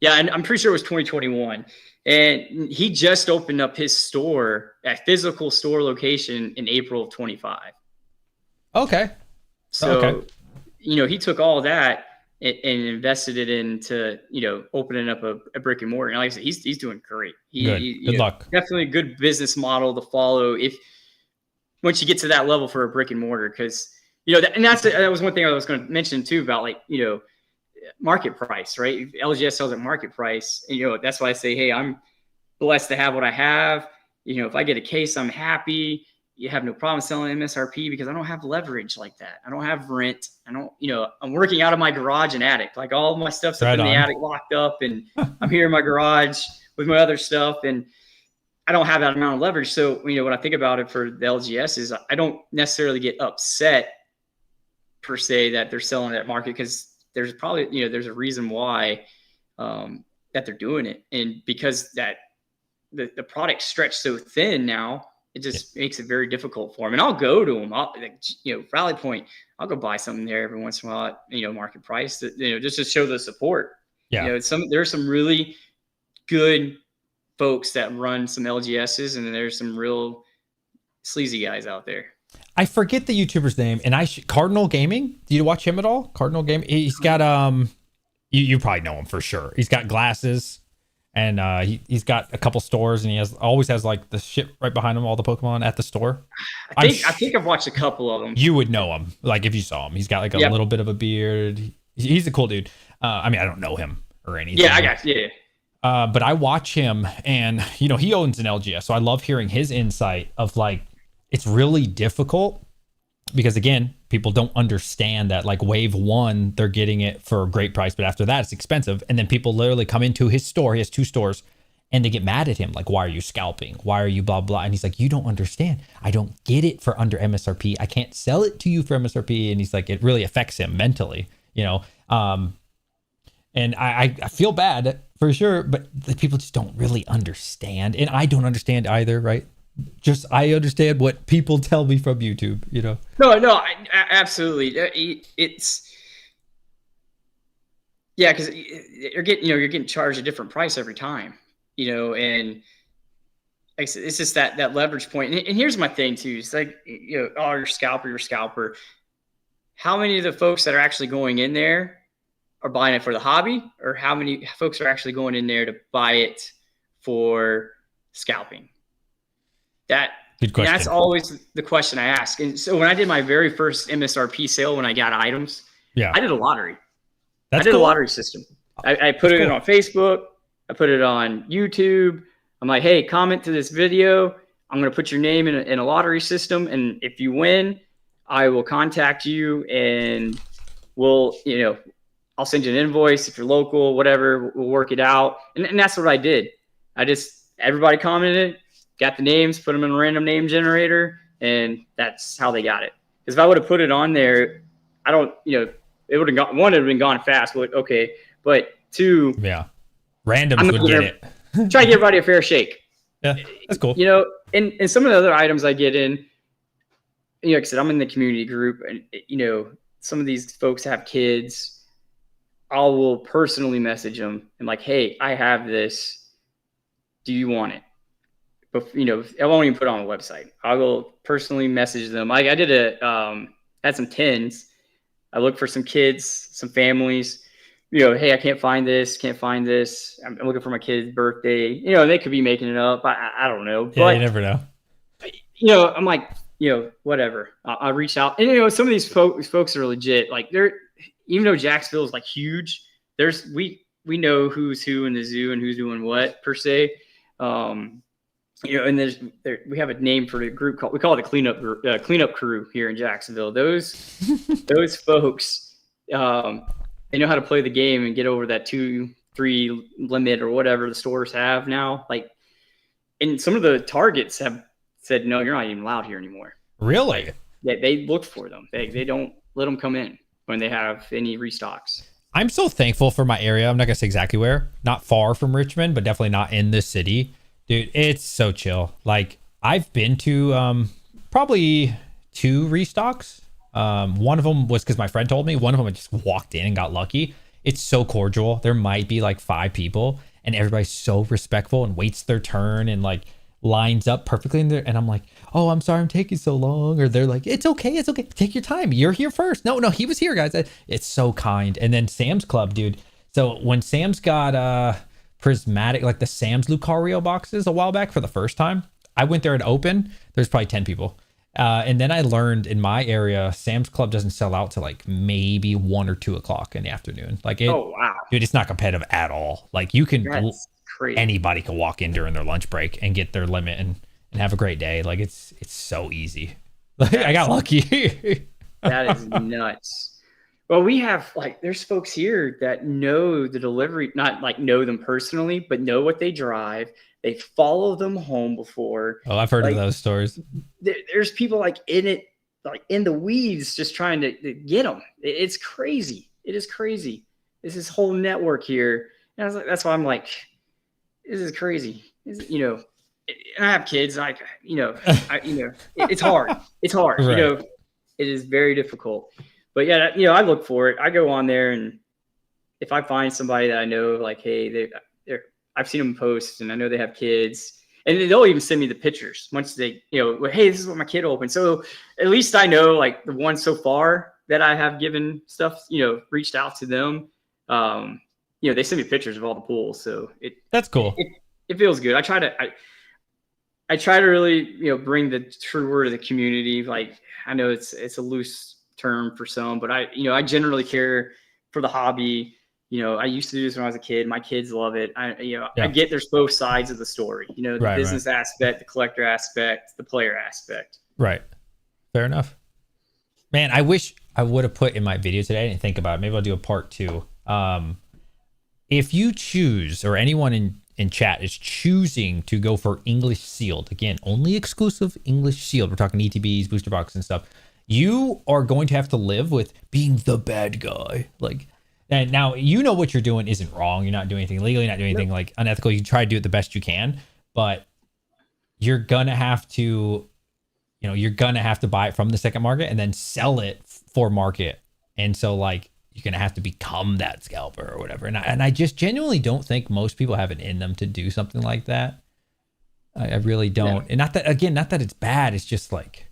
Yeah, and I'm pretty sure it was 2021. And he just opened up his store, a physical store location in April of 25. Okay. So, he took all of that and invested it into, opening up a brick and mortar. And like I said, he's doing great. Good luck. Definitely a good business model to follow once you get to that level for a brick and mortar. Because, that was one thing I was going to mention too about market price, right? LGS sells at market price. And, that's why I say, hey, I'm blessed to have what I have. If I get a case, I'm happy. You have no problem selling MSRP because I don't have leverage like that. I don't have rent. I don't, I'm working out of my garage and attic. Like all of my stuff's up in the attic locked up, and I'm here in my garage with my other stuff, and I don't have that amount of leverage. So, when I think about it for the LGS is I don't necessarily get upset per se that they're selling at market, because there's probably, there's a reason why that they're doing it. And because that the product's stretched so thin now, it just makes it very difficult for them. And I'll go to them. Rally Point, I'll go buy something there every once in a while at, market price, just to show the support. Yeah. There's some really good folks that run some LGSs, and there's some real sleazy guys out there. I forget the YouTuber's name, and Cardinal Gaming. Do you watch him at all? Cardinal Gaming. He's got you probably know him for sure. He's got glasses, and he's got a couple stores, and he always has like the shit right behind him, all the Pokemon at the store. I think I've watched a couple of them. You would know him, like if you saw him. He's got like a little bit of a beard. He's a cool dude. I mean, I don't know him or anything. Yeah, I got you. Yeah. But I watch him, and he owns an LGS, so I love hearing his insight of like, it's really difficult because, again, people don't understand that like wave one, they're getting it for a great price, but after that it's expensive. And then people literally come into his store. He has 2 stores, and they get mad at him. Like, why are you scalping? Why are you blah, blah? And he's like, you don't understand. I don't get it for under MSRP. I can't sell it to you for MSRP. And he's like, it really affects him mentally, and I feel bad for sure, but the people just don't really understand. And I don't understand either, right? Just I understand what people tell me from YouTube, No, absolutely. It's because you're getting charged a different price every time, and like I said, it's just that leverage point. And here's my thing too: it's like your scalper. How many of the folks that are actually going in there are buying it for the hobby, or how many folks are actually going in there to buy it for scalping? Good question. That's always the question I ask. And so when I did my very first MSRP sale, when I got items, I did a lottery. A lottery system. I put it on Facebook. I put it on YouTube. I'm like, hey, comment to this video. I'm going to put your name in a lottery system. And if you win, I will contact you, and we'll, I'll send you an invoice if you're local, whatever, we'll work it out. And that's what I did. Everybody commented, got the names, put them in a random name generator, and that's how they got it. Because if I would have put it on there, it would have gone. One, it would have been gone fast. But okay, but 2, randoms would get it. Try to give everybody a fair shake. Yeah, that's cool. And some of the other items I get in, like I said, I'm in the community group, and some of these folks have kids. I will personally message them and like, hey, I have this. Do you want it? But I won't even put it on the website. I will personally message them. I did had some tins. I looked for some kids, some families. Hey, I can't find this. I'm looking for my kid's birthday. They could be making it up. I don't know. Yeah, but, you never know. I'm like, whatever. I'll reach out. And some of these folks are legit. Like even though Jacksonville is like huge, we know who's who in the zoo and who's doing what per se. And we have a name for the group we call it the cleanup crew here in Jacksonville. Those folks, they know how to play the game and get over that 2-3 limit or whatever the stores have now. Like, and some of the targets have said, no, you're not even allowed here anymore. Really? They look for them. They don't let them come in when they have any restocks. I'm so thankful for my area. I'm not gonna say exactly where. Not far from Richmond, but definitely not in the city. Dude, it's so chill. Like I've been to probably 2 restocks. One of them was because my friend told me. One of them I just walked in and got lucky. It's so cordial. There might be like 5 people, and everybody's so respectful and waits their turn and like lines up perfectly in there. And I'm like, oh, I'm sorry I'm taking so long. Or they're like, it's okay, it's okay. Take your time. You're here first. No, he was here, guys. It's so kind. And then Sam's Club, dude. So when Sam's got prismatic, like the Sam's Lucario boxes a while back for the first time, I went there and open. There's probably 10 people. And then I learned in my area, Sam's Club doesn't sell out till like maybe 1 or 2 o'clock in the afternoon. Like it, Oh wow, dude, it's not competitive at all. Like you can, that's crazy. anybody can walk in during their lunch break and get their limit and have a great day. Like it's so easy. Like I got lucky. That is nuts. Well, we have like there's folks here that know the delivery, not like know them personally, but know what they drive. They follow them home before. Oh, I've heard like, of those stories. There's people like in it, like in the weeds, just trying to get them. It's crazy. It is crazy. There's this whole network here. And I was like, that's why I'm like, this is crazy. You know, and I have kids. Like, it's hard. It's hard. Right. It is very difficult. But yeah, I look for it. I go on there, and if I find somebody that I know, like, hey, I've seen them post, and I know they have kids, and they'll even send me the pictures once they, hey, this is what my kid opened. So at least I know, like, the ones so far that I have given stuff, reached out to them. They send me pictures of all the pools, so that's cool. It feels good. I try to really, bring the true word of the community. Like, I know it's a loose term for some, but I generally care for the hobby. I used to do this when I was a kid. My kids love it. I get there's both sides of the story, the business aspect, the collector aspect, the player aspect. Right. Fair enough. Man, I wish I would have put in my video today. I didn't think about it. Maybe I'll do a part 2. If you choose, or anyone in chat is choosing to go for English sealed, again, only exclusive English sealed. We're talking ETBs, booster box and stuff. You are going to have to live with being the bad guy. Like, and now what you're doing isn't wrong. You're not doing anything illegal. You're not doing anything like unethical. You try to do it the best you can, but you're gonna have to, buy it from the second market and then sell it for market. And so like you're gonna have to become that scalper or whatever. And I just genuinely don't think most people have it in them to do something like that. I really don't. Yeah. And not that it's bad. It's just like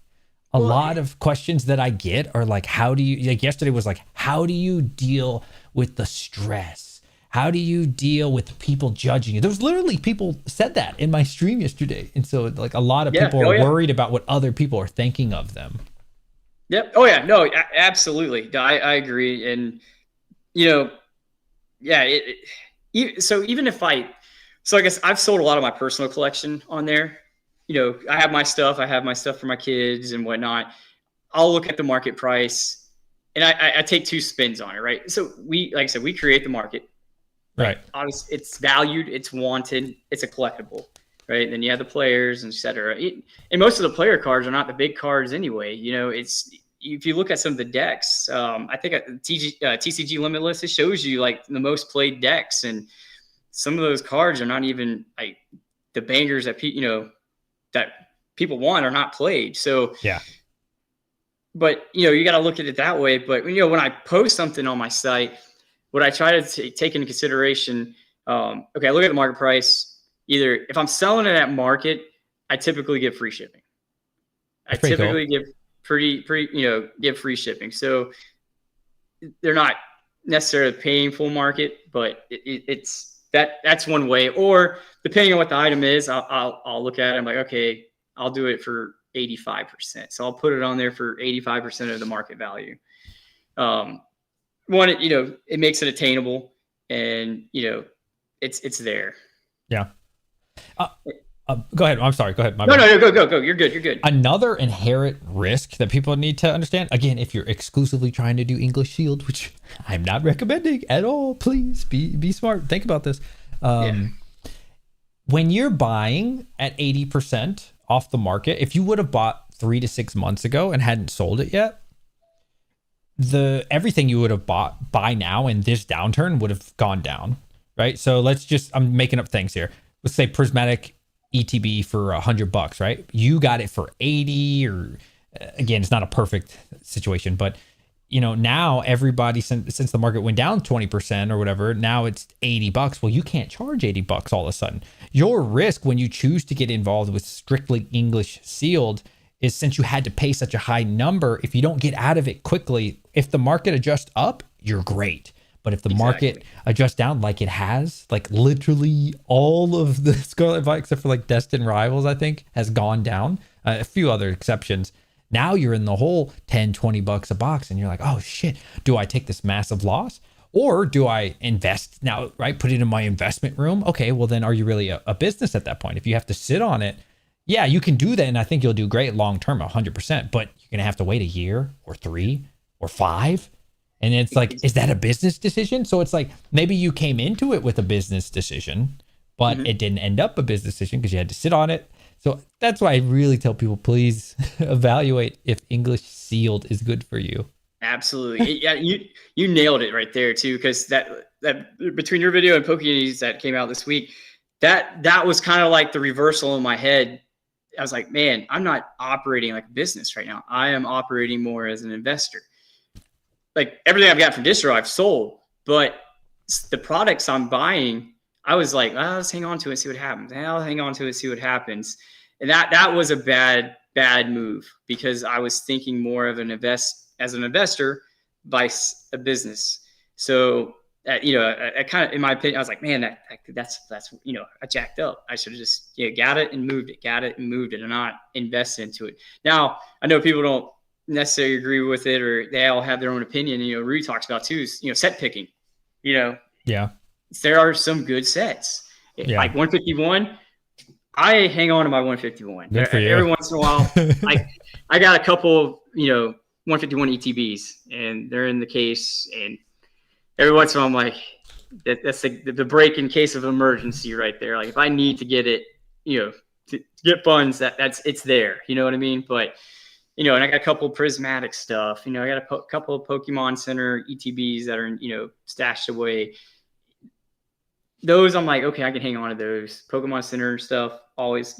a lot of questions that I get are like, yesterday was like, how do you deal with the stress? How do you deal with people judging you? There was literally people said that in my stream yesterday. And so like a lot of people are worried about what other people are thinking of them. Yep. Oh yeah. No, absolutely. I agree. And, so even if I guess I've sold a lot of my personal collection on there. I have my stuff for my kids and whatnot. I'll look at the market price and I take 2 spins on it. Right. So like I said, we create the market. Right. Obviously it's valued, it's wanted, it's a collectible. Right. And then you have the players, and et cetera. And most of the player cards are not the big cards anyway. If you look at some of the decks, I think at TCG Limitless, it shows you like the most played decks. And some of those cards are not even like the bangers that that people want are not played. So, yeah. But, you got to look at it that way. But, when I post something on my site, what I try to take into consideration, I look at the market price. Either if I'm selling it at market, I typically give free shipping. I typically give give free shipping. So they're not necessarily paying full market, but that's one way. Or depending on what the item is, I'll look at it. I'm like, okay, I'll do it for 85%. So I'll put it on there for 85% of the market value. It makes it attainable, and it's there. Yeah. Go ahead. I'm sorry. Go ahead. No, go. You're good. Another inherent risk that people need to understand, again, if you're exclusively trying to do English Shield, which I'm not recommending at all, please be smart. Think about this. When you're buying at 80% off the market, if you would have bought 3 to 6 months ago and hadn't sold it yet, the everything you would have bought by now in this downturn would have gone down, right? So I'm making up things here. Let's say prismatic ETB for $100, right? You got it for 80, or again, it's not a perfect situation, but now everybody, since the market went down 20% or whatever, now it's $80. Well, you can't charge $80 all of a sudden. Your risk when you choose to get involved with strictly English sealed is, since you had to pay such a high number, if you don't get out of it quickly, if the market adjusts up, you're great. But if the market adjusts down, like it has, like literally all of the Scarlet Violet, except for like Destined Rivals, I think, has gone down. A few other exceptions. Now you're in the hole $10-20 a box, and you're like, oh shit, do I take this massive loss? Or do I invest now, right? Put it in my investment room. Okay, well then are you really a business at that point? If you have to sit on it, yeah, you can do that. And I think you'll do great long-term, 100%, but you're going to have to wait a year or 3 or 5. And it's like, is that a business decision? So it's like, maybe you came into it with a business decision, but it didn't end up a business decision because you had to sit on it. So that's why I really tell people, please evaluate if English sealed is good for you. Absolutely. Yeah, you nailed it right there too, because that between your video and Pokenews that came out this week, that was kind of like the reversal in my head. I was like, man, I'm not operating like a business right now. I am operating more as an investor. Like everything I've got from Distro, I've sold, but the products I'm buying, I was like, oh, let's hang on to it, see what happens. I'll hang on to it, see what happens. And that was a bad move, because I was thinking more of as an investor by a business. So I kind of, in my opinion, I was like, man, that's I jacked up. I should have just got it and moved it, and not invested into it. Now I know people don't necessarily agree with it, or they all have their own opinion. Rui talks about too is set picking. Yeah, there are some good sets. Like 151. I hang on to my 151. Good for you. Every once in a while, I got a couple 151 ETBs, and they're in the case, and every once in a while I'm like, that's the break in case of emergency right there. Like if I need to get it, to get funds, it's there. You know what I mean? But and I got a couple of prismatic stuff. I got a couple of Pokemon Center ETBs that are stashed away. Those I'm like, okay, I can hang on to those. Pokemon Center stuff always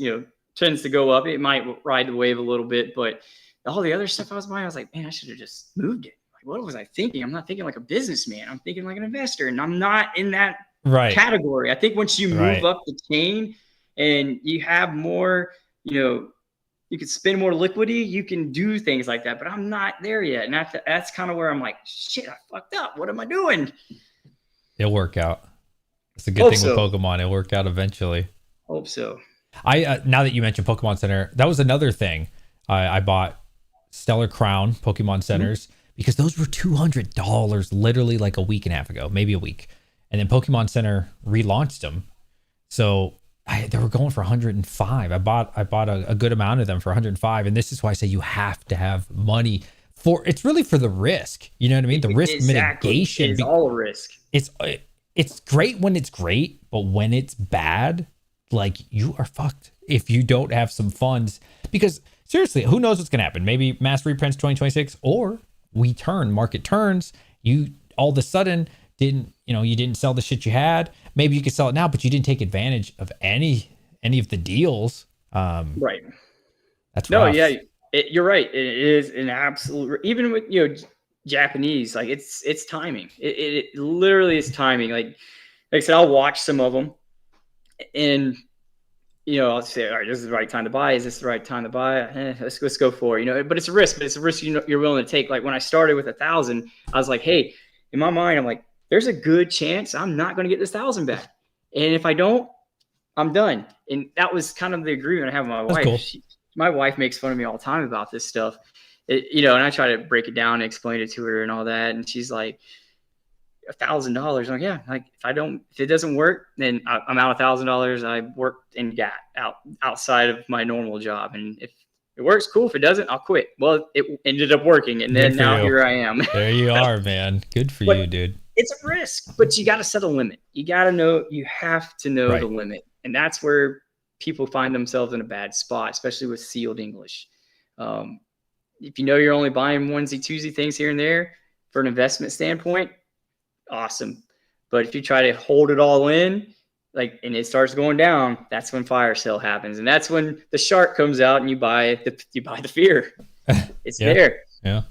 tends to go up. It might ride the wave a little bit, but all the other stuff I was buying, I was like, man, I should have just moved it. Like, what was I thinking? I'm not thinking like a businessman. I'm thinking like an investor, and I'm not in that category. I think once you move up the chain and you have more, you can spend more liquidity, you can do things like that. But I'm not there yet, and that's kind of where I'm like, shit, I fucked up. What am I doing? It'll work out. It's a good thing with Pokemon. It'll work out eventually. Hope so. Now that you mentioned Pokemon Center, that was another thing. I bought Stellar Crown Pokemon Centers because those were $200 literally like a week and a half ago, maybe a week. And then Pokemon Center relaunched them. So they were going for 105. I bought a good amount of them for 105. And this is why I say you have to have money it's really for the risk. You know what I mean? The risk mitigation. It's all a risk. It's great when it's great, but when it's bad, like you are fucked if you don't have some funds. Because seriously, who knows what's gonna happen? Maybe mass reprints 2026, or market turns. You all of a sudden you didn't sell the shit you had. Maybe you could sell it now, but you didn't take advantage of any of the deals. Right. That's rough. Yeah, you're right. It is an absolute. Even with Japanese, like it's timing. It literally is timing. Like I said, I'll watch some of them, and I'll say, all right, this is the right time to buy. Is this the right time to buy? Let's go for it. But it's a risk. But it's a risk you're willing to take. Like when I started with 1,000, I was like, hey, in my mind, I'm like, there's a good chance I'm not going to get this 1,000 back, and if I don't, I'm done. And that was kind of the agreement I have with my wife. Cool. My wife makes fun of me all the time about this stuff. And I try to break it down and explain it to her and all that. And she's like, $1,000. I'm like, yeah, like if it doesn't work, then I'm out $1,000. I worked and got outside of my normal job. And if it works, cool. If it doesn't, I'll quit. Well, it ended up working. And then now here I am. There you are, man. Good for you, dude. It's a risk, but you got to set a limit. You have to know the limit. And that's where people find themselves in a bad spot, especially with sealed English. If you're only buying onesie twosie things here and there, for an investment standpoint, awesome. But if you try to hold it all in, like, and it starts going down, that's when fire sale happens, and that's when the shark comes out and you buy the fear. It's Yeah. there. Yeah.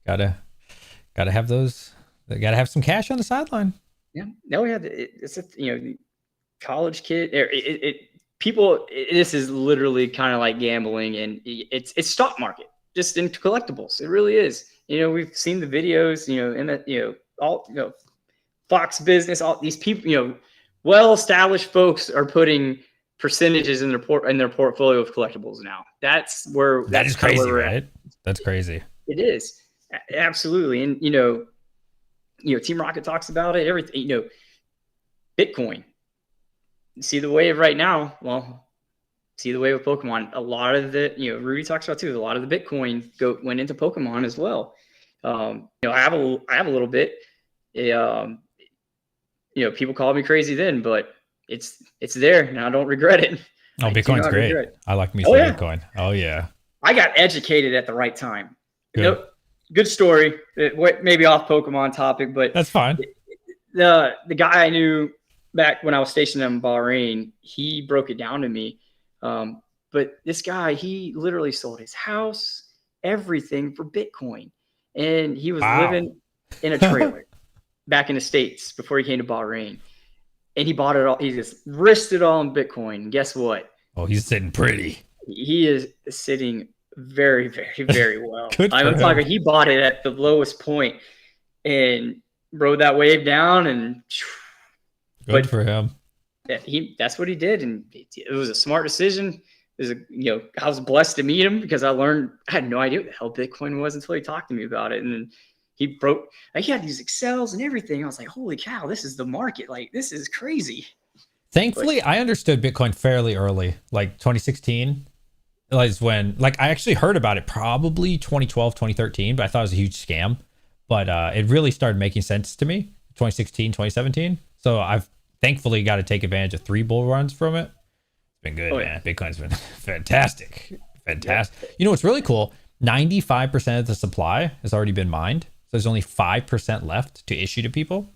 Gotta have those. They gotta have some cash on the sideline. Yeah. No, yeah. It's a college kid. People. This is literally kind of like gambling, and it's stock market just in collectibles. It really is. We've seen the videos. In the all Fox Business. All these people. Well-established folks are putting percentages in their portfolio of collectibles now. That's where That is crazy, right? That's crazy. It is. Absolutely. And Team Rocket talks about it, everything. Bitcoin. See the wave right now. Well, see the wave of Pokemon. A lot of the Rudy talks about too. A lot of the Bitcoin went into Pokemon as well. I have a little bit. People called me crazy then, but it's there, and I don't regret it. Oh, Bitcoin's great. I like me some Bitcoin. Oh yeah. I got educated at the right time. Good story. Maybe off Pokemon topic, but that's fine. The guy I knew back when I was stationed in Bahrain, he broke it down to me. But this guy, he literally sold his house, everything for Bitcoin, and he was living in a trailer back in the States before he came to Bahrain, and he bought it all. He just risked it all in Bitcoin. And guess what? Oh, he's sitting pretty. He is sitting very, very, very well. I'm talking. He bought it at the lowest point and rode that wave down, and good for him. That's what he did, and it was a smart decision. I was blessed to meet him because I had no idea what the hell Bitcoin was until he talked to me about it, and then he had these Excels and everything. I was like, holy cow, this is the market. Like, this is crazy. Thankfully, I understood Bitcoin fairly early, like 2016. Is when, I actually heard about it probably 2012, 2013, but I thought it was a huge scam. But it really started making sense to me 2016, 2017. So I've thankfully got to take advantage of 3 bull runs from it. It's been good, man. Bitcoin's been fantastic. Fantastic. You know what's really cool? 95% of the supply has already been mined. So there's only 5% left to issue to people.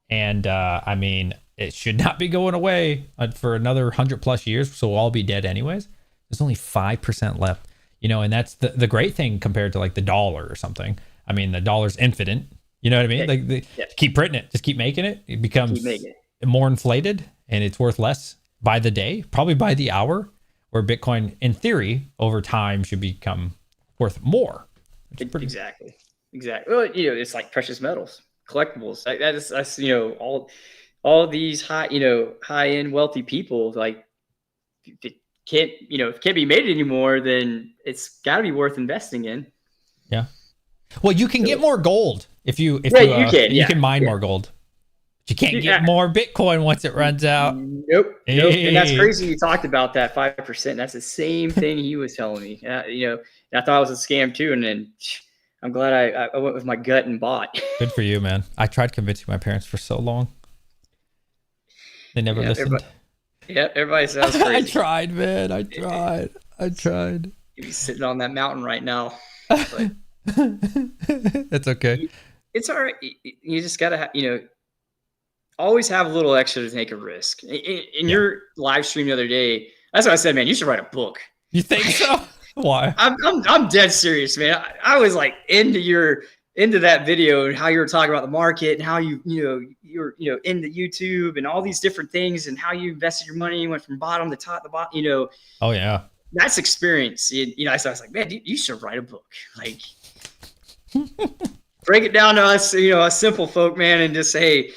And it should not be going away for another 100+ years. So we'll all be dead anyways. There's only 5% left, and that's the great thing compared to like the dollar or something. I mean, the dollar's infinite. You know what I mean? Keep printing it, just keep making it. It becomes more inflated, and it's worth less by the day, probably by the hour. Where Bitcoin, in theory, over time should become worth more. Exactly. Well, it's like precious metals, collectibles. That's all these high-end wealthy people, like, can't be made anymore, then it's got to be worth investing in. Yeah. Well, you can get more gold if you can mine more gold. But you can't get more Bitcoin once it runs out. Nope. And that's crazy. You talked about that 5%. That's the same thing he was telling me. And I thought it was a scam too. And then I'm glad I went with my gut and bought. Good for you, man. I tried convincing my parents for so long. They never listened. Everybody sounds crazy. I tried, man. I tried. You'd be sitting on that mountain right now. But that's okay. It's all right. You just got to, always have a little extra to take a risk. In your live stream the other day, that's what I said, man, you should write a book. You think so? Why? I'm dead serious, man. I was like into that video and how you were talking about the market and how you're into YouTube and all these different things and how you invested your money, went from bottom to top to bottom, Oh yeah. That's experience. So I was like, man, you should write a book. Like, break it down to us, us simple folk, man, and just say,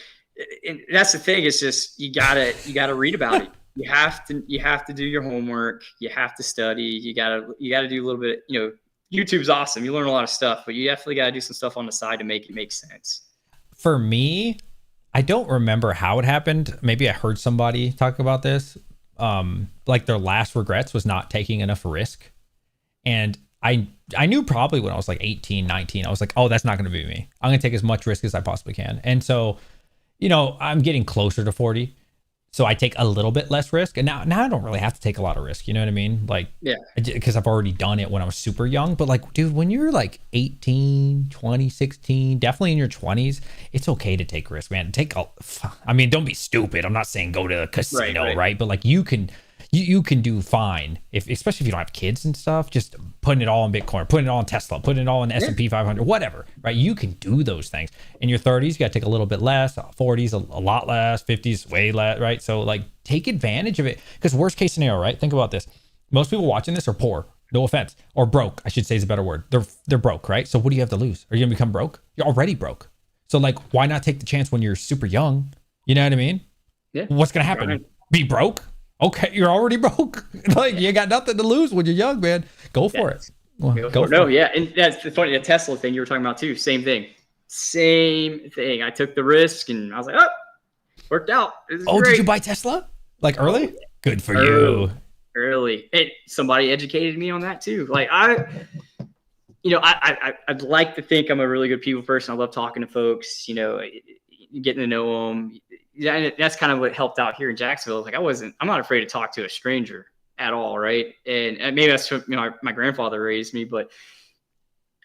and that's the thing. It's just, you gotta read about it. You have to do your homework. You have to study. You gotta do a little bit, YouTube's awesome. You learn a lot of stuff, but you definitely got to do some stuff on the side to make it make sense. For me, I don't remember how it happened. Maybe I heard somebody talk about this. Like their last regrets was not taking enough risk. And I knew probably when I was like 18, 19, I was like, oh, that's not going to be me. I'm going to take as much risk as I possibly can. And so, I'm getting closer to 40. So I take a little bit less risk, and now I don't really have to take a lot of risk. You know what I mean? Like, Yeah. because I've already done it when I was super young. But like, dude, when you're like 18, 20, 16, definitely in your 20s, it's okay to take risk, man. I mean, don't be stupid. I'm not saying go to a casino, right? But like, you can do fine, especially if you don't have kids and stuff. Just putting it all in Bitcoin, putting it all in Tesla, putting it all in S&P 500, whatever, right? You can do those things. In your 30s, you got to take a little bit less, 40s a lot less, 50s way less, right? So like, take advantage of it, because worst case scenario, right? Think about this. Most people watching this are poor, no offense, or broke, I should say is a better word. They're broke, right? So what do you have to lose? Are you gonna become broke? You're already broke. So like, why not take the chance when you're super young? You know what I mean? Yeah. What's gonna happen? Right. Be broke? Okay, you're already broke. Like, you got nothing to lose when you're young, man. Go for it. Go for it. Yeah, and that's the funny, the Tesla thing you were talking about too. Same thing. I took the risk, and I was like, oh, worked out. Oh, great. Did you buy Tesla? Like early? Good for you. Early. Somebody educated me on that too. Like I'd like to think I'm a really good people person. I love talking to folks, getting to know them. Yeah, and that's kind of what helped out here in Jacksonville. Like I'm not afraid to talk to a stranger at all, right? And maybe that's what, my grandfather raised me, but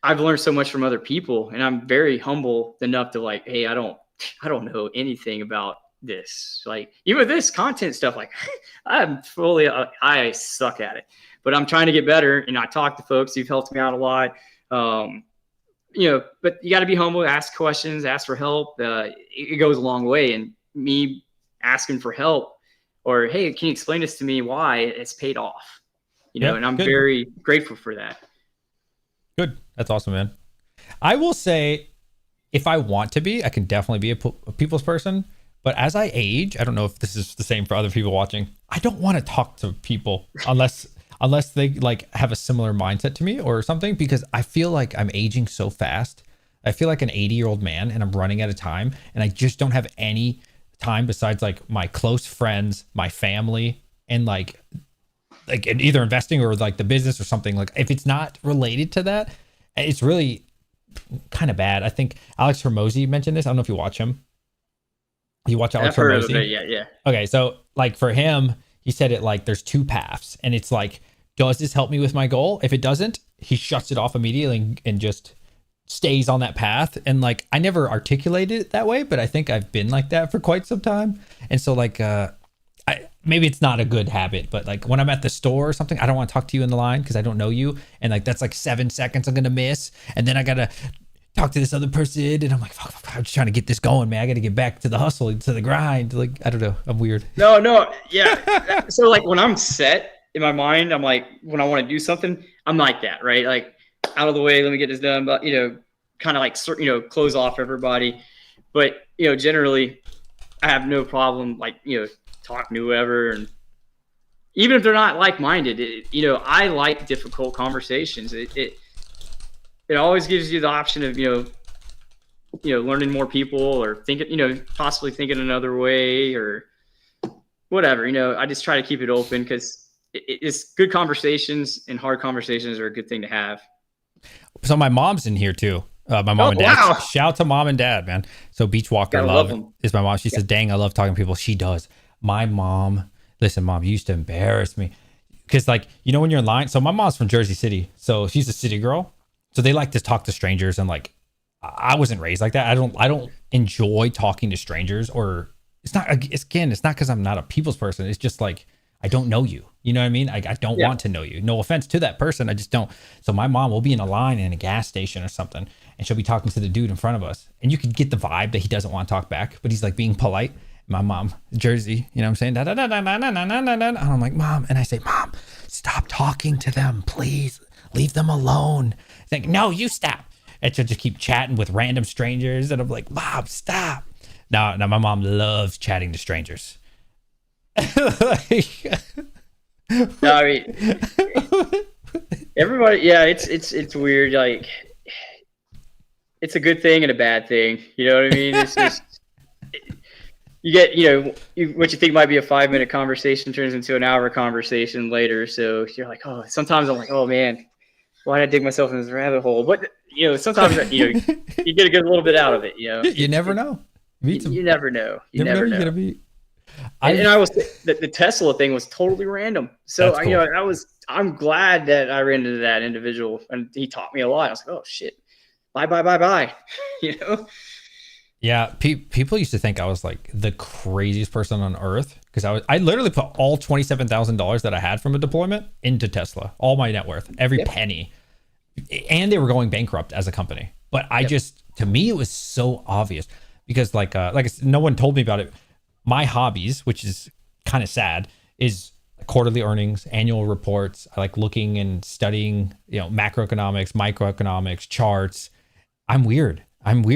I've learned so much from other people, and I'm very humble enough to like, hey, I don't know anything about this. Like even this content stuff, like I suck at it, but I'm trying to get better. And I talk to folks who've helped me out a lot. But you got to be humble, ask questions, ask for help. It goes a long way. And me asking for help, or, hey, can you explain this to me, why it's paid off, and I'm very grateful for that. Good. That's awesome, man. I will say, if I want to be, I can definitely be a people's person. But as I age, I don't know if this is the same for other people watching, I don't want to talk to people unless they like have a similar mindset to me or something, because I feel like I'm aging so fast. I feel like an 80-year-old man, and I'm running out of time, and I just don't have any time besides like my close friends, my family, and like either investing or like the business or something. Like if it's not related to that, it's really kind of bad. I think Alex Hormozy mentioned this. I don't know if you watch him. You watch Alex Hormozy? Yeah. Okay, so like for him, he said it like there's two paths, and it's like, does this help me with my goal? If it doesn't, he shuts it off immediately and just stays on that path. And like, I never articulated it that way, but I think I've been like that for quite some time. And so like, maybe it's not a good habit, but like when I'm at the store or something, I don't want to talk to you in the line because I don't know you. And like, that's like 7 seconds I'm going to miss. And then I got to talk to this other person. And I'm like, fuck, I'm just trying to get this going, man. I got to get back to the hustle, to the grind. Like, I don't know. I'm weird. No. Yeah. So like when I'm set in my mind, I'm like, when I want to do something, I'm like that, right? Like, out of the way, let me get this done. But, kind of like, close off everybody. But, generally I have no problem, like, talking to whoever. And even if they're not like-minded, I like difficult conversations. It always gives you the option of, learning more people, or thinking, possibly thinking another way or whatever. I just try to keep it open, because it's good conversations, and hard conversations are a good thing to have. So my mom's in here too. My mom and dad. Wow. Shout out to mom and dad, man. So Beach Walker love is my mom. She says, dang, I love talking to people. She does. My mom, listen, mom, you used to embarrass me. Because like, when you're in line, so my mom's from Jersey City. So she's a city girl. So they like to talk to strangers, and like, I wasn't raised like that. I don't enjoy talking to strangers, or it's not because I'm not a people's person. It's just like, I don't know you. You know what I mean? I don't want to know you. No offense to that person. I just don't. So my mom will be in a line in a gas station or something, and she'll be talking to the dude in front of us. And you could get the vibe that he doesn't want to talk back, but he's like being polite. My mom, Jersey, you know what I'm saying? And I'm like, Mom. And I say, Mom, stop talking to them, please. Leave them alone. It's like, no, you stop. And she'll just keep chatting with random strangers. And I'm like, Mom, stop. Now my mom loves chatting to strangers. No, I mean, everybody, yeah, it's weird. Like, it's a good thing and a bad thing. You know what I mean? It's just, you get, what you think might be a 5-minute conversation turns into an hour conversation later. So you're like, oh, sometimes I'm like, oh man, why did I dig myself in this rabbit hole? But sometimes you get a little bit out of it. You never know. You never know. You never know. And I was that the Tesla thing was totally random. So That's cool. I'm glad that I ran into that individual and he taught me a lot. I was like, oh shit, bye. You know? Yeah, people used to think I was like the craziest person on earth because I literally put all $27,000 that I had from a deployment into Tesla, all my net worth, every penny, and they were going bankrupt as a company. But I just, to me, it was so obvious because like I said, no one told me about it. My hobbies, which is kind of sad, is quarterly earnings, annual reports. I like looking and studying, macroeconomics, microeconomics, charts. I'm weird,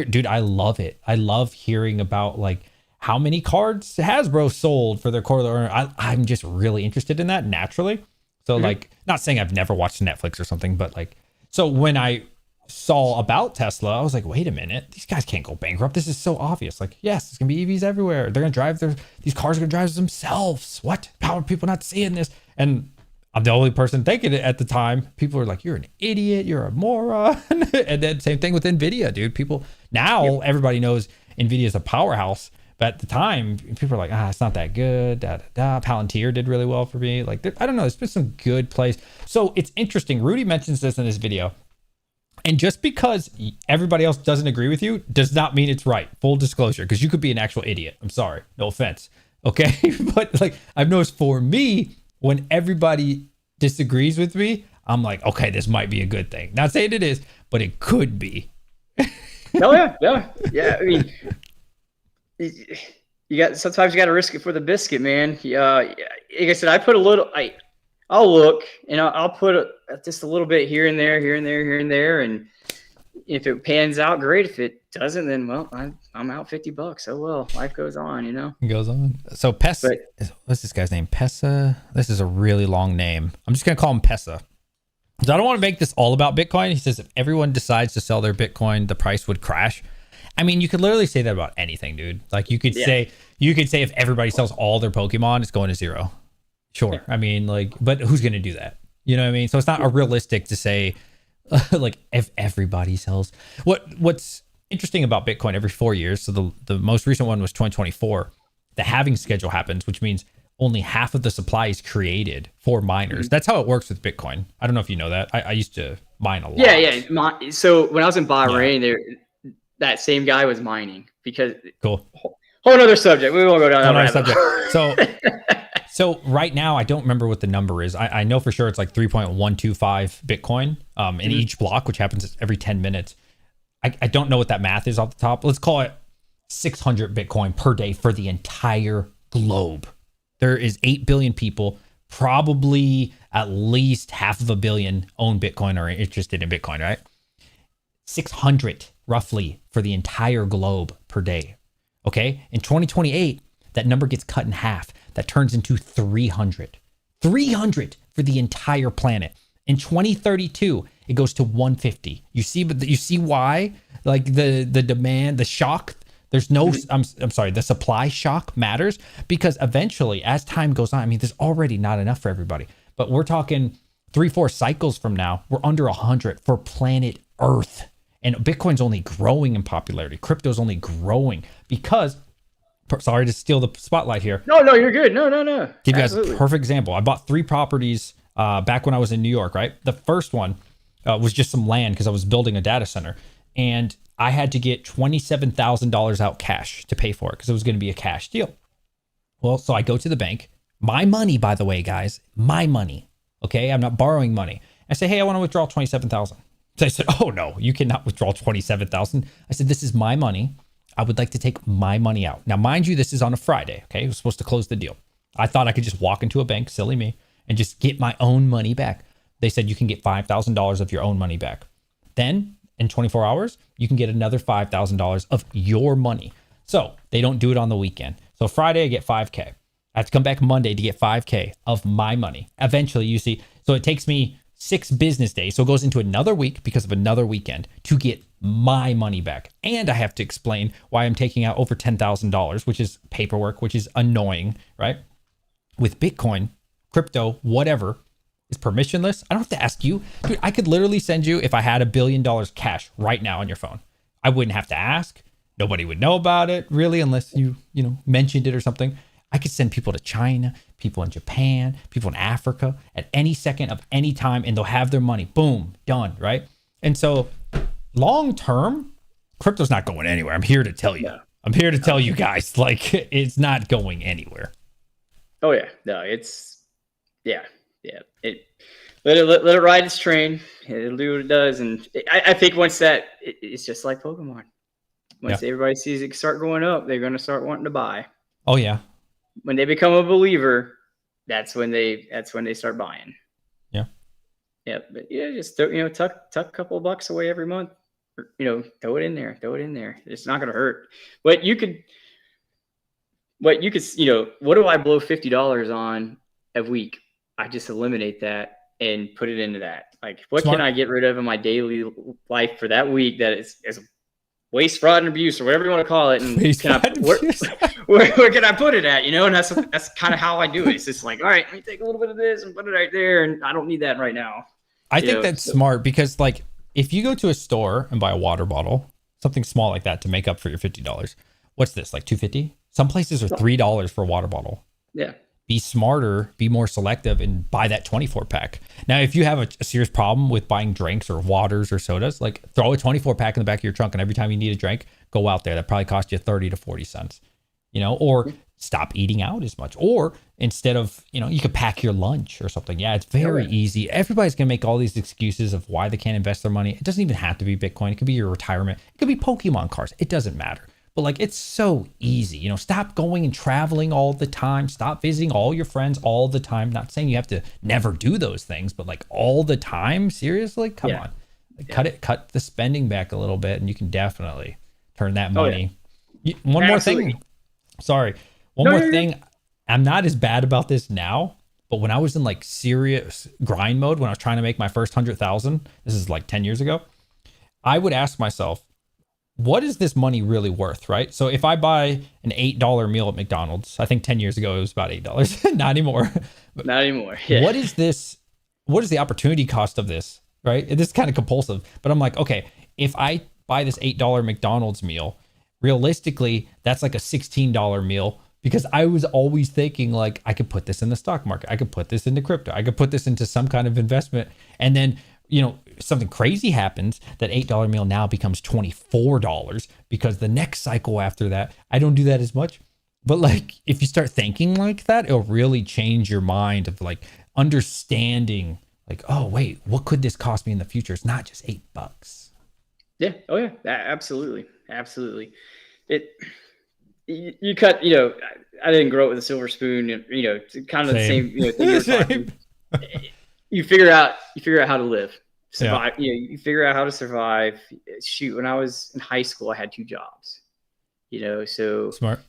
dude. I love it. I love hearing about like how many cards Hasbro sold for their quarterly earnings. I'm just really interested in that naturally. So like, not saying I've never watched Netflix or something, but like, so when I saw about Tesla, I was like, wait a minute, these guys can't go bankrupt. This is so obvious. Like, yes, there's gonna be EVs everywhere. They're gonna drive these cars are gonna drive themselves. What? How are people not seeing this? And I'm the only person thinking it at the time. People are like, you're an idiot, you're a moron. And then same thing with Nvidia, dude. People now everybody knows Nvidia is a powerhouse. But at the time, people are like, it's not that good. Palantir did really well for me. Like, I don't know. There's been some good plays. So it's interesting. Rudy mentions this in his video. And just because everybody else doesn't agree with you does not mean it's right. Full disclosure, because you could be an actual idiot. I'm sorry. No offense. Okay. But like, I've noticed for me, when everybody disagrees with me, I'm like, okay, this might be a good thing. Not saying it is, but it could be. Oh yeah. I mean, sometimes you got to risk it for the biscuit, man. Like I said, I put a little. I'll look and I'll put just a little bit here and there, and if it pans out, great. If it doesn't, then well, I'm out $50. Oh well, life goes on, It goes on. So Pesa, what's this guy's name? Pesa. This is a really long name. I'm just gonna call him Pesa. So I don't want to make this all about Bitcoin. He says if everyone decides to sell their Bitcoin, the price would crash. I mean, you could literally say that about anything, dude. Like you could say if everybody sells all their Pokemon, it's going to zero. Sure. I mean, like, but who's going to do that? You know what I mean? So it's not realistic to say like if everybody sells. What's interesting about Bitcoin every 4 years. So the most recent one was 2024. The halving schedule happens, which means only half of the supply is created for miners. That's how it works with Bitcoin. I don't know if you know that. I used to mine a lot. Yeah. So when I was in Bahrain, that same guy was mining because cool. Whole other subject. We won't go down that subject. So right now, I don't remember what the number is. I know for sure it's like 3.125 Bitcoin in each block, which happens every 10 minutes. I don't know what that math is off the top. Let's call it 600 Bitcoin per day for the entire globe. There is 8 billion people, probably at least half of a billion own Bitcoin or are interested in Bitcoin, right? 600 roughly for the entire globe per day. Okay. In 2028, that number gets cut in half. That turns into 300. 300 for the entire planet. In 2032, it goes to 150. You see why? Like the demand, the shock. There's no, I'm sorry, the supply shock matters because eventually, as time goes on, I mean, there's already not enough for everybody. But we're talking 3-4 cycles from now, we're under 100 for planet Earth. And Bitcoin's only growing in popularity. Crypto's only growing because, sorry to steal the spotlight here. No, you're good. No. Give you guys a perfect example. I bought 3 properties back when I was in New York, right? The first one was just some land because I was building a data center. And I had to get $27,000 out cash to pay for it because it was going to be a cash deal. Well, so I go to the bank. My money, by the way, guys, my money. Okay, I'm not borrowing money. I say, hey, I want to withdraw $27,000. So I said, oh no, you cannot withdraw $27,000. I said, this is my money. I would like to take my money out. Now, mind you, this is on a Friday. Okay, it was supposed to close the deal. I thought I could just walk into a bank, silly me, and just get my own money back. They said you can get $5,000 of your own money back. Then in 24 hours, you can get another $5,000 of your money. So they don't do it on the weekend. So Friday, I get $5K. I have to come back Monday to get $5K of my money. Eventually, you see, so it takes me 6 business days. So it goes into another week because of another weekend to get my money back. And I have to explain why I'm taking out over $10,000, which is paperwork, which is annoying, right? With Bitcoin, crypto, whatever, is permissionless. I don't have to ask you. Dude, I could literally send you, if I had $1 billion cash right now on your phone, I wouldn't have to ask. Nobody would know about it really, unless you mentioned it or something. I could send people to China, people in Japan, people in Africa at any second of any time, and they'll have their money. Boom, done, right? And so long term, crypto's not going anywhere. I'm here to tell you. No. I'm here to tell you guys, like, it's not going anywhere. Oh yeah, no, it's yeah. It let it ride its train. It'll do what it does, and I think once that it's just like Pokemon. Once everybody sees it start going up, they're going to start wanting to buy. Oh yeah. When they become a believer, that's when they start buying. Yeah. Yeah, but yeah, just tuck a couple of bucks away every month. Throw it in there. It's not going to hurt. What do I blow $50 on a week? I just eliminate that and put it into that. Like, what Smart. Can I get rid of in my daily life for that week that is waste, fraud, and abuse, or whatever you want to call it? And where can I put it at? And that's kind of how I do it. It's just like, all right, let me take a little bit of this and put it right there, and I don't need that right now. I think that's smart, because like if you go to a store and buy a water bottle, something small like that to make up for your $50, what's this, like $2.50? Some places are $3 for a water bottle. Yeah. Be smarter, be more selective, and buy that 24 pack. Now, if you have a serious problem with buying drinks or waters or sodas, like throw a 24 pack in the back of your trunk, and every time you need a drink, go out there. That probably cost you 30 to 40 cents, or stop eating out as much. Or instead of, you could pack your lunch or something. Yeah, it's very easy. Everybody's going to make all these excuses of why they can't invest their money. It doesn't even have to be Bitcoin. It could be your retirement. It could be Pokemon cards. It doesn't matter. But like, it's so easy, stop going and traveling all the time. Stop visiting all your friends all the time. Not saying you have to never do those things, but like all the time, seriously, come on, cut the spending back a little bit, and you can definitely turn that money. One more thing. Sorry. One more thing. I'm not as bad about this now, but when I was in like serious grind mode, when I was trying to make my first 100,000, this is like 10 years ago, I would ask myself, what is this money really worth, right? So if I buy an $8 meal at McDonald's, I think 10 years ago it was about $8. Not anymore. Not anymore. Yeah. What is this? What is the opportunity cost of this, right? This is kind of compulsive, but I'm like, okay, if I buy this $8 McDonald's meal, realistically, that's like a $16 meal, because I was always thinking like, I could put this in the stock market. I could put this into crypto. I could put this into some kind of investment. And then, something crazy happens, that $8 meal now becomes $24, because the next cycle after that, I don't do that as much. But like, if you start thinking like that, it'll really change your mind of like understanding like, oh wait, what could this cost me in the future? It's not just $8. Yeah. Oh yeah. Absolutely. You cut, I didn't grow up with a silver spoon, kind of the same thing you're talking. You figure out how to live, survive. Yeah. You figure out how to survive. Shoot, when I was in high school, I had 2 jobs. So smart.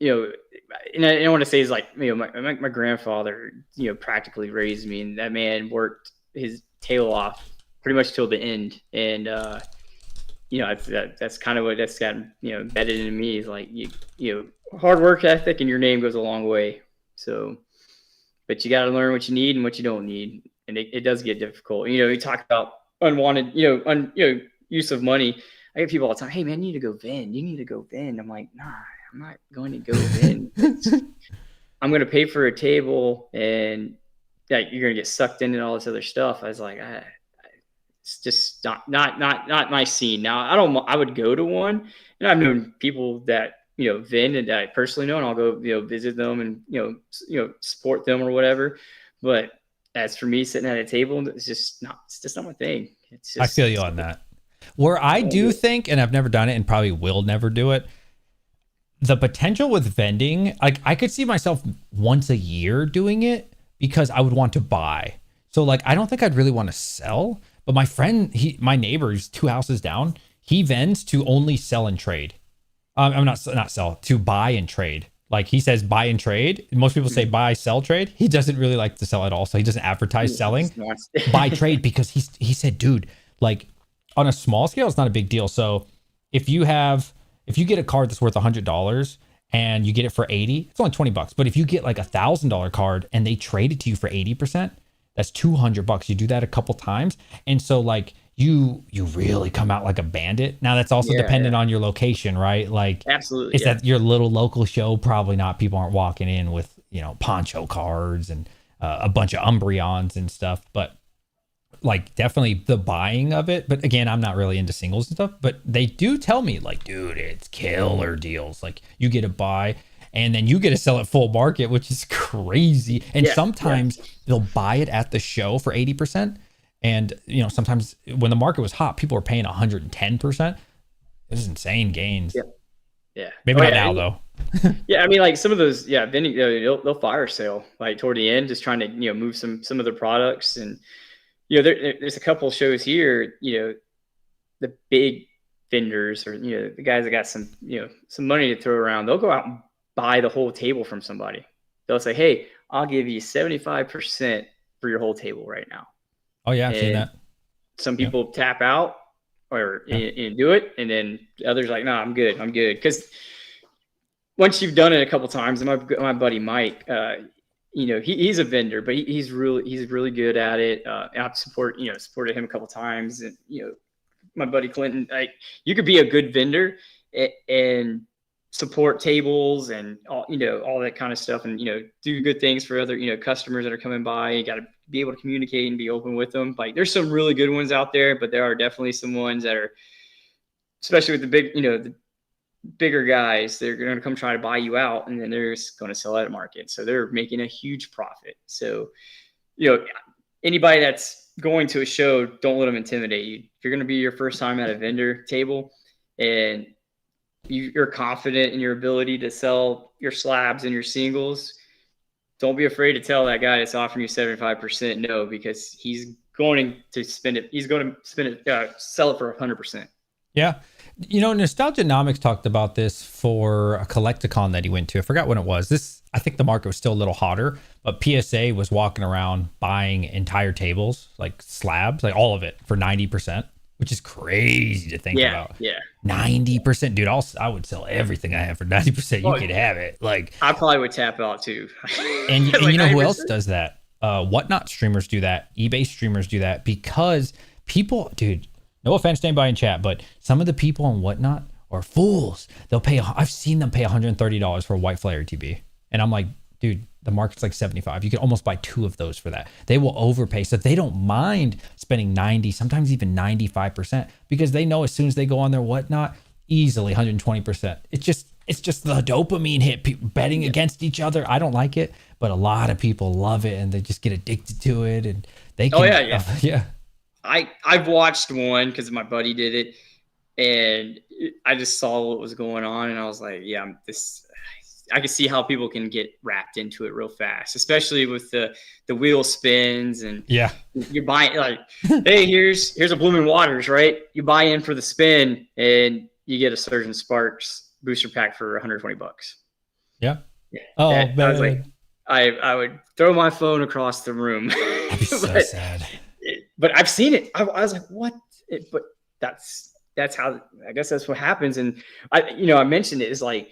And I don't want to say it's like my grandfather, practically raised me, and that man worked his tail off pretty much till the end. And that's kind of what that's got embedded in me, is like hard work ethic, and your name goes a long way. So. But you got to learn what you need and what you don't need, and it does get difficult. You talk about unwanted, use of money. I get people all the time, "Hey man, you need to go vend. You need to go vend." I'm like, nah, I'm not going to go vend. I'm going to pay for a table, and you're going to get sucked into all this other stuff. I was like, it's just not my scene. Now I would go to one, and I've known people that. Vin, and I personally know, and I'll go, visit them and, support them or whatever. But as for me sitting at a table, it's just not my thing. It's just, I feel you on that. Where I do think, and I've never done it and probably will never do it, the potential with vending, like I could see myself once a year doing it, because I would want to buy. So like, I don't think I'd really want to sell, but my friend, my neighbor, who's 2 houses down, he vends to only sell and trade. I'm not sell, to buy and trade. Like he says, buy and trade. Most people say buy, sell, trade. He doesn't really like to sell at all. So he doesn't advertise selling. Buy, trade, because he said, dude, like on a small scale, it's not a big deal. So if you get a card that's worth $100 and you get it for 80, it's only $20. But if you get like $1,000 card and they trade it to you for 80%, that's $200. You do that a couple times. And so like you really come out like a bandit. Now that's also Yeah, dependent yeah, on your location, right? Like, absolutely. it's Yeah, at your little local show, probably not. People aren't walking in with, poncho cards and a bunch of Umbreons and stuff, but like definitely the buying of it. But again, I'm not really into singles and stuff, but they do tell me like, dude, it's killer deals. Like you get to buy and then you get to sell it full market, which is crazy. And yeah, yeah. sometimes they'll buy it at the show for 80%. And sometimes when the market was hot, people were paying 110%. This is insane gains. Yeah. Yeah. Maybe Oh not yeah. now though. Yeah. I mean, like some of those, yeah, vending, they'll fire sale like toward the end, just trying to move some of their products, and there's a couple shows here. The big vendors, or the guys that got some money to throw around, they'll go out and buy the whole table from somebody. They'll say, "Hey, I'll give you 75% for your whole table right now." Oh yeah, I've seen And that. some Yeah. people tap out or Yeah. do it, and then others like, "No, I'm good. I'm good." Because once you've done it a couple times, and my buddy Mike, he's a vendor, but he's really good at it. I've supported him a couple times, and my buddy Clinton, like you could be a good vendor and support tables and all that kind of stuff, and do good things for other customers that are coming by. You got to be able to communicate and be open with them. Like there's some really good ones out there, but there are definitely some ones that are, especially with the the bigger guys, they're going to come try to buy you out, and then they're just going to sell at market, so they're making a huge profit. So anybody that's going to a show, don't let them intimidate you. If you're going to be your first time at a vendor table and you're confident in your ability to sell your slabs and your singles, don't be afraid to tell that guy that's offering you 75% no, because he's going to spend it. He's going to sell it for 100%. Yeah. Nostalgianomics talked about this for a Collecticon that he went to. I forgot when it was. I think the market was still a little hotter, but PSA was walking around buying entire tables, like slabs, like all of it for 90%, which is crazy to think about. Yeah. 90%, dude. I would sell everything I have for 90%. You could have it. Like, I probably would tap out too. and Like you know who 90%? else does that? Whatnot streamers do that. eBay streamers do that because people, dude, no offense to anybody in chat, but some of the people on Whatnot are fools. I've seen them pay $130 for a white flare TB. And I'm like, dude, the market's like 75. You can almost buy 2 of those for that. They will overpay. So they don't mind spending 90, sometimes even 95%, because they know as soon as they go on their Whatnot, easily 120%. It's just the dopamine hit, betting against each other. I don't like it, but a lot of people love it and they just get addicted to it, and they can. Oh yeah. Yeah. I've watched one because my buddy did it, and I just saw what was going on, and I was like, yeah, I can see how people can get wrapped into it real fast, especially with the wheel spins, and Yeah. you're buying like, hey, here's a Blooming Waters, right? You buy in for the spin and you get a Surgeon Sparks booster pack for $120. Yeah. Yeah. Oh, man. I was like, I would throw my phone across the room. That'd be so sad. But I've seen it. I was like, what? But that's how, I guess that's what happens. And I mentioned it is like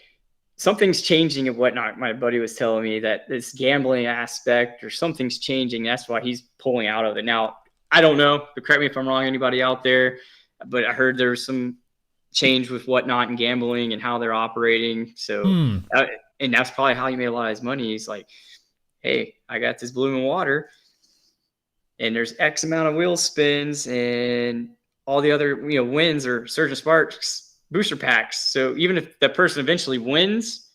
something's changing and whatnot. My buddy was telling me that this gambling aspect or something's changing. That's why he's pulling out of it. Now, I don't know, but correct me if I'm wrong, anybody out there, but I heard there's some change with Whatnot and gambling and how they're operating. So, and that's probably how he made a lot of his money. He's like, hey, I got this Blooming Water, and there's X amount of wheel spins, and all the other wins or Surgeon Sparks booster packs. So even if that person eventually wins,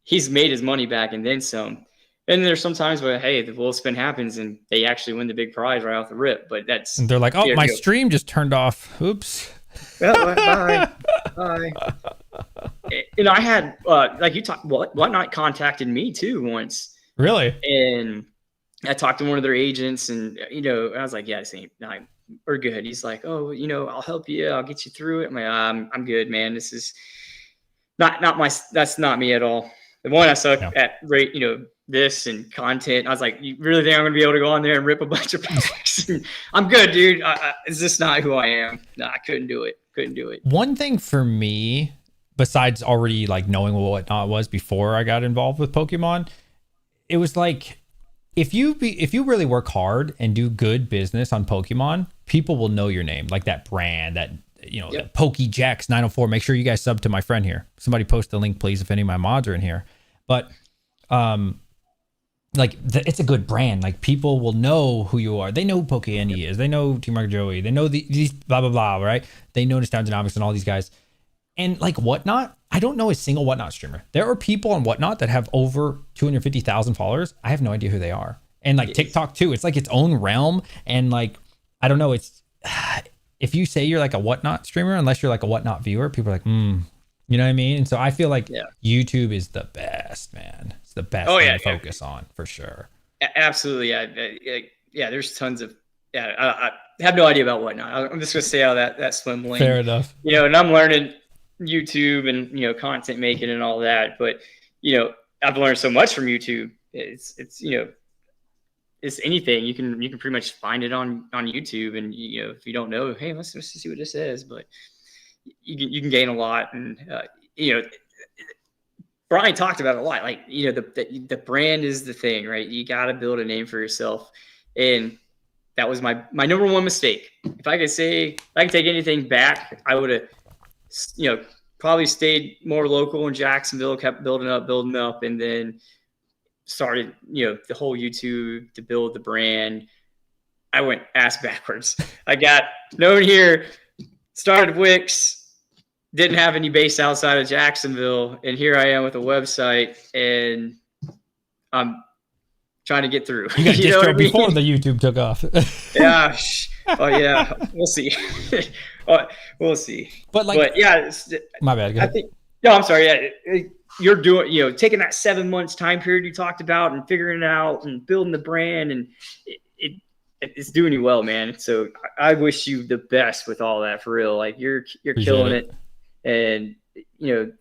he's made his money back and then some. And there's sometimes where, hey, the wheel spin happens and they actually win the big prize right off the rip. But that's, and they're like, oh, my stream just turned off. Oops. Well, bye. And I had like you talked, Whatnot contacted me too once. Really? And I talked to one of their agents, and I was like, yeah, we're good. He's like, oh, I'll help you. I'll get you through it. I'm like, I'm good, man. This is that's not me at all. The one I suck at rate, this and content. I was like, you really think I'm going to be able to go on there and rip a bunch of packs? I'm good, dude. Is this not who I am? No, I couldn't do it. One thing for me, besides already like knowing what Whatnot was before I got involved with Pokemon, it was like, if you really work hard and do good business on Pokemon, people will know your name, like that brand, that Yep. PokeJax 904. Make sure you guys sub to my friend here. Somebody post the link, please, if any of my mods are in here. But it's a good brand. Like people will know who you are. They know who Pokey is. They know Team Mark Joey. They know these blah blah blah. Right? They know Nostalgia Dynamics and all these guys. And like Whatnot, I don't know a single Whatnot streamer. There are people on Whatnot that have over 250,000 followers. I have no idea who they are. And like TikTok too, it's like its own realm. And like, I don't know. It's if you say you're like a Whatnot streamer, unless you're like a Whatnot viewer, people are like, you know what I mean? And so I feel like YouTube is the best, man. It's the best thing to focus on for sure. Absolutely. Yeah. There's tons of, I have no idea about Whatnot. I'm just going to stay out of that swim lane. Fair enough. And I'm learning YouTube and, content making and all that. But, I've learned so much from YouTube. It's it's anything. You can pretty much find it on YouTube. And, if you don't know, hey, let's see what this is. But you can gain a lot. And, Brian talked about it a lot. Like, the brand is the thing, right? You got to build a name for yourself. And that was my number one mistake. If I could take anything back, I would have, probably stayed more local in Jacksonville, kept building up, and then started, the whole YouTube to build the brand. I went ass backwards. I got known here, started Wix, didn't have any base outside of Jacksonville, and here I am with a website, and I'm trying to get through. You got Distro before the YouTube took off. Yeah. Oh yeah. We'll see. We'll see. But my bad. Go ahead. I'm sorry. Yeah, you're doing, taking that 7 months time period you talked about and figuring it out and building the brand, and it's doing you well, man. So I wish you the best with all that, for real. Like you're killing it. And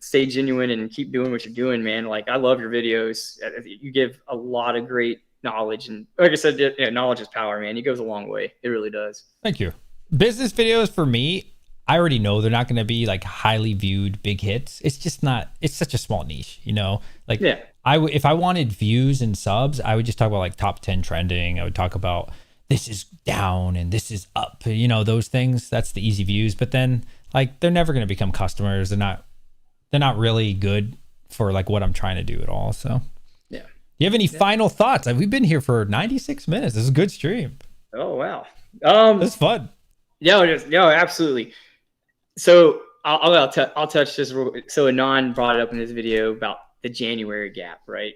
stay genuine and keep doing what you're doing, man. Like I love your videos. You give a lot of great knowledge, and like I said, knowledge is power, man. It goes a long way. It really does. Thank you. Business videos for me, I already know they're not going to be like highly viewed big hits. It's just not. It's such a small niche, Like if I wanted views and subs, I would just talk about like top 10 trending. I would talk about this is down and this is up. Those things. That's the easy views. But then like they're never going to become customers. They're not really good for like what I'm trying to do at all. So yeah. Do you have any final thoughts? We've been here for 96 minutes. This is a good stream. Oh wow. It's fun. No, absolutely. So I'll touch this real quick. So Anon brought it up in his video about the January gap, right?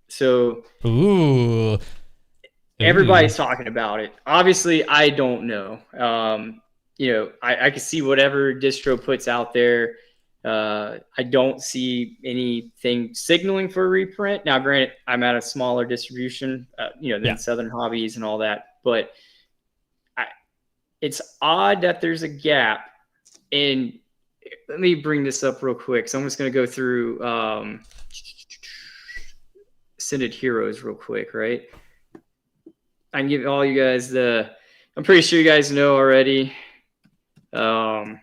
So everybody's talking about it. Obviously, I don't know. I can see whatever distro puts out there. I don't see anything signaling for a reprint. Now, granted, I'm at a smaller distribution, than Southern Hobbies and all that, but it's odd that there's a gap. And let me bring this up real quick. So I'm just going to go through Ascended Heroes real quick, right? I can give all you guys I'm pretty sure you guys know already. Let me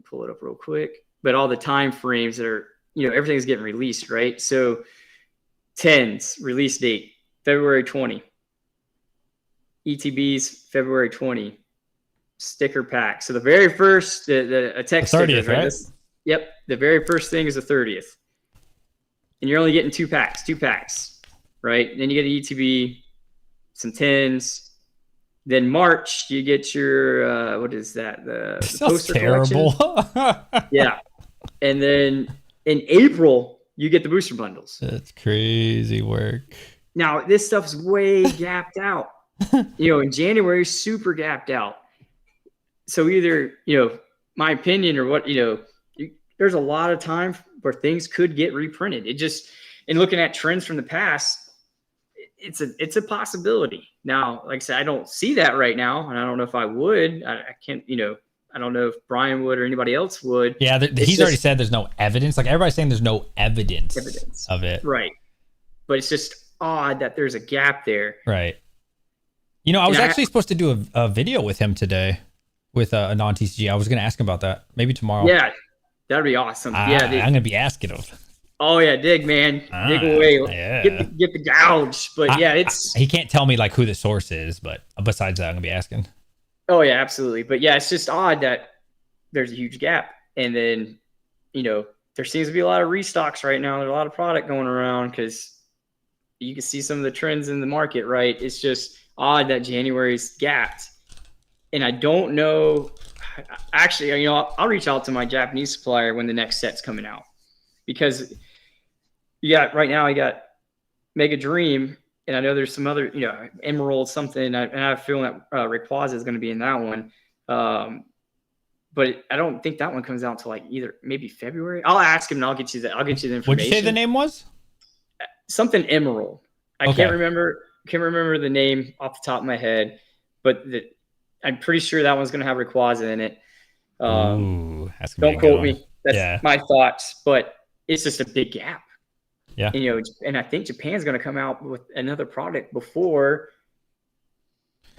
pull it up real quick. But all the time frames that are, everything's getting released, right? So 10s release date, February 20. ETBs, February 20. Sticker pack. So the very first, the text 30th, stickers, right? Yep. The very first thing is the 30th. And you're only getting two packs, right? And then you get an ETB, some 10s. Then March, you get your, what is that? The poster terrible. Yeah. And then in April, you get the booster bundles. That's crazy work. Now, this stuff's way gapped out. In January, super gapped out. So either, my opinion or what, there's a lot of time where things could get reprinted. And looking at trends from the past, it's a possibility. Now, like I said, I don't see that right now, and I don't know if I would. I can't, I don't know if Brian would or anybody else would. Yeah, he's already said there's no evidence. Like everybody's saying there's no evidence of it. Right. But it's just odd that there's a gap there. Right. I was actually supposed to do a video with him today with a non-TCG. I was going to ask him about that. Maybe tomorrow. Yeah, that'd be awesome. I'm going to be asking him. Oh yeah, dig, man, dig away, Yeah. get the gouge. But yeah, He can't tell me like who the source is, but besides that, I'm gonna be asking. oh yeah, absolutely. But yeah, it's just odd that there's a huge gap, and then there seems to be a lot of restocks right now. There's a lot of product going around because you can see some of the trends in the market, right? It's just odd that January's gapped, and I don't know. Actually, I'll reach out to my Japanese supplier when the next set's coming out, because right now I got Mega Dream, and I know there's some other, Emerald something, and I have a feeling that Rayquaza is going to be in that one. But I don't think that one comes out until like either maybe February. I'll ask him and I'll get you the information. What'd you say the name was? Something Emerald. I can't remember the name off the top of my head, but I'm pretty sure that one's going to have Rayquaza in it. Ooh, that's gonna don't quote me. That's my thoughts, but it's just a big gap. Yeah. And I think Japan's going to come out with another product before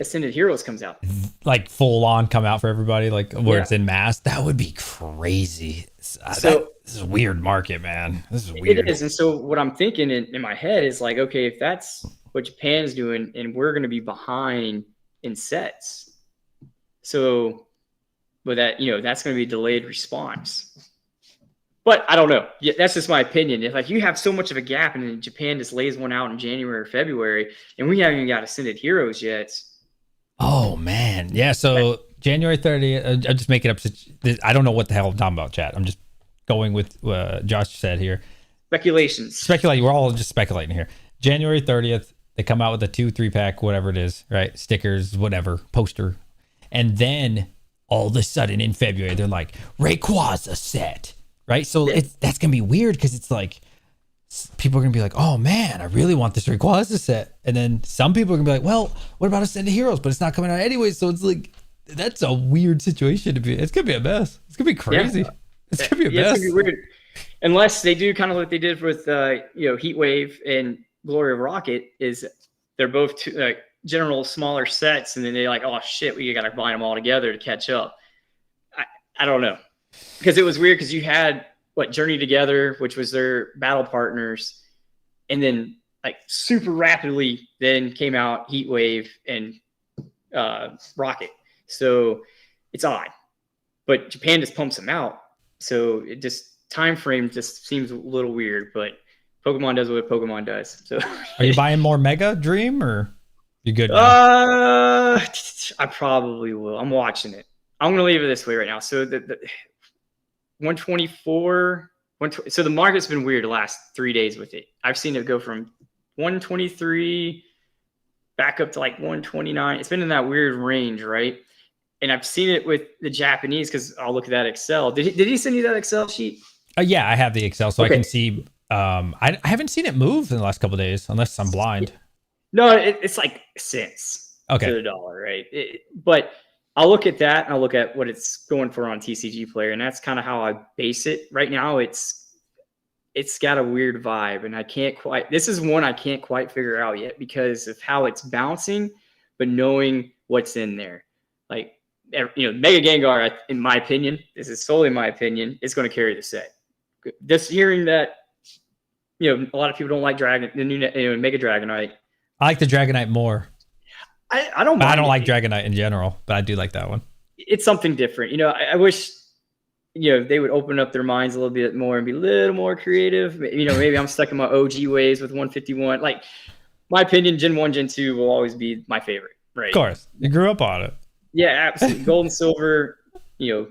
Ascended Heroes comes out. Like full on come out for everybody, like where it's in mass. That would be crazy. So this is a weird market, man. This is weird. It is. And so what I'm thinking in my head is like, okay, if that's what Japan's doing and we're going to be behind in sets. So, but that's going to be a delayed response. But I don't know. Yeah, that's just my opinion. If like you have so much of a gap and then Japan just lays one out in January or February and we haven't even got Ascended Heroes yet. Oh man. Yeah. So January 30th, I'm just making up. I don't know what the hell I'm talking about, chat. I'm just going with Josh said here. Speculating. We're all just speculating here. January 30th, they come out with a 2-3 pack, whatever it is, right? Stickers, whatever, poster. And then all of a sudden in February, they're like, Rayquaza set, right? So that's going to be weird because it's like, people are going to be like, oh man, I really want this Rayquaza set. And then some people are going to be like, well, what about Ascended Heroes? But it's not coming out anyway. So it's like, that's a weird situation to be. It's going to be a mess. It's going to be crazy. Yeah. It's going to be a mess. It's going to be weird. Unless they do kind of what they did with, Heat Wave and Glory of Rocket, is they're both general smaller sets. And then they're like, oh shit, we got to bind them all together to catch up. I don't know. Because it was weird because you had Journey Together, which was their battle partners, and then like super rapidly then came out Heat Wave and Rocket. So it's odd, but Japan just pumps them out. So it just time frame just seems a little weird, but Pokemon does what Pokemon does. So are you buying more Mega Dream or you good now? I probably will. I'm watching it. I'm going to leave it this way right now. So the 124, so the market's been weird the last 3 days with it. I've seen it go from 123 back up to like 129. It's been in that weird range, right? And I've seen it with the Japanese because I'll look at that Excel. Did he send you that Excel sheet? Yeah, I have the Excel, so okay. I can see. I haven't seen it move in the last couple of days, unless I'm blind. No, it's like cents to the dollar, right? But I'll look at that and I'll look at what it's going for on TCG Player, and that's kind of how I base it. Right now, it's got a weird vibe, and I can't quite. This is one I can't quite figure out yet because of how it's bouncing, but knowing what's in there, like Mega Gengar, in my opinion, this is solely my opinion, is going to carry the set. Just hearing that, a lot of people don't like the new Mega Dragonite. I like the Dragonite more. I don't like Dragonite in general, but I do like that one. It's something different. I wish, they would open up their minds a little bit more and be a little more creative. Maybe I'm stuck in my OG ways with 151. Like, my opinion, Gen 1, Gen 2 will always be my favorite, right? Of course. You grew up on it. Yeah, absolutely. Gold and silver,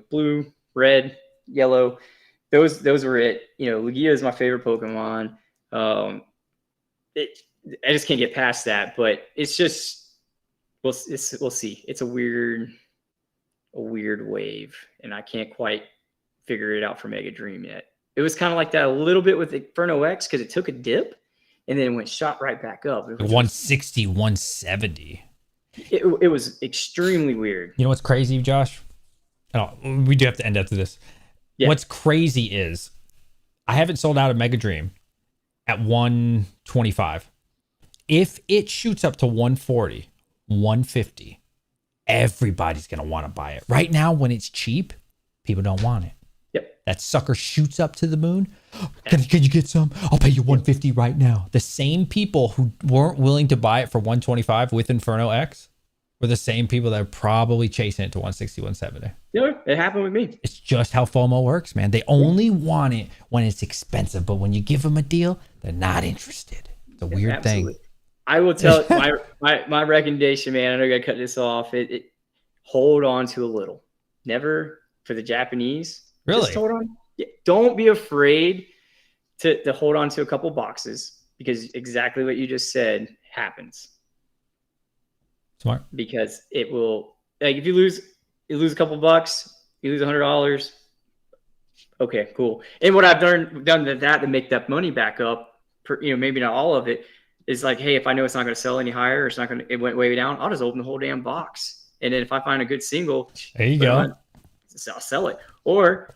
blue, red, yellow. Those were it. Lugia is my favorite Pokemon. I just can't get past that, but it's just, we'll see. It's a weird wave, and I can't quite figure it out for Mega Dream yet. It was kind of like that a little bit with Inferno X because it took a dip and then it shot right back up. 160, 170. It was extremely weird. You know what's crazy, Josh? We do have to end after this. Yeah. What's crazy is I haven't sold out of Mega Dream at 125. If it shoots up to 140, 150, everybody's going to want to buy it. Right now, when it's cheap, people don't want it. Yep. that sucker shoots up to the moon. Can you get some? I'll pay you 150 right now. The same people who weren't willing to buy it for 125 with Inferno X were the same people that are probably chasing it to 160, 170. Yeah, it happened with me. It's just how FOMO works, man. They only want it when it's expensive, but when you give them a deal, they're not interested. It's a weird thing. I will tell my recommendation, man. I know I got to cut this off. Hold on to a little. Never for the Japanese. Really? Just hold on. Yeah, don't be afraid to hold on to a couple boxes, because exactly what you just said happens. Smart. Because it will, like, if you lose a couple bucks, you lose $100. Okay, cool. And what I've done to make that money back up, maybe not all of it, is like, hey, if I know it's not going to sell any higher, or it went way down, I'll just open the whole damn box. And then if I find a good single, there you go. I'll sell it. Or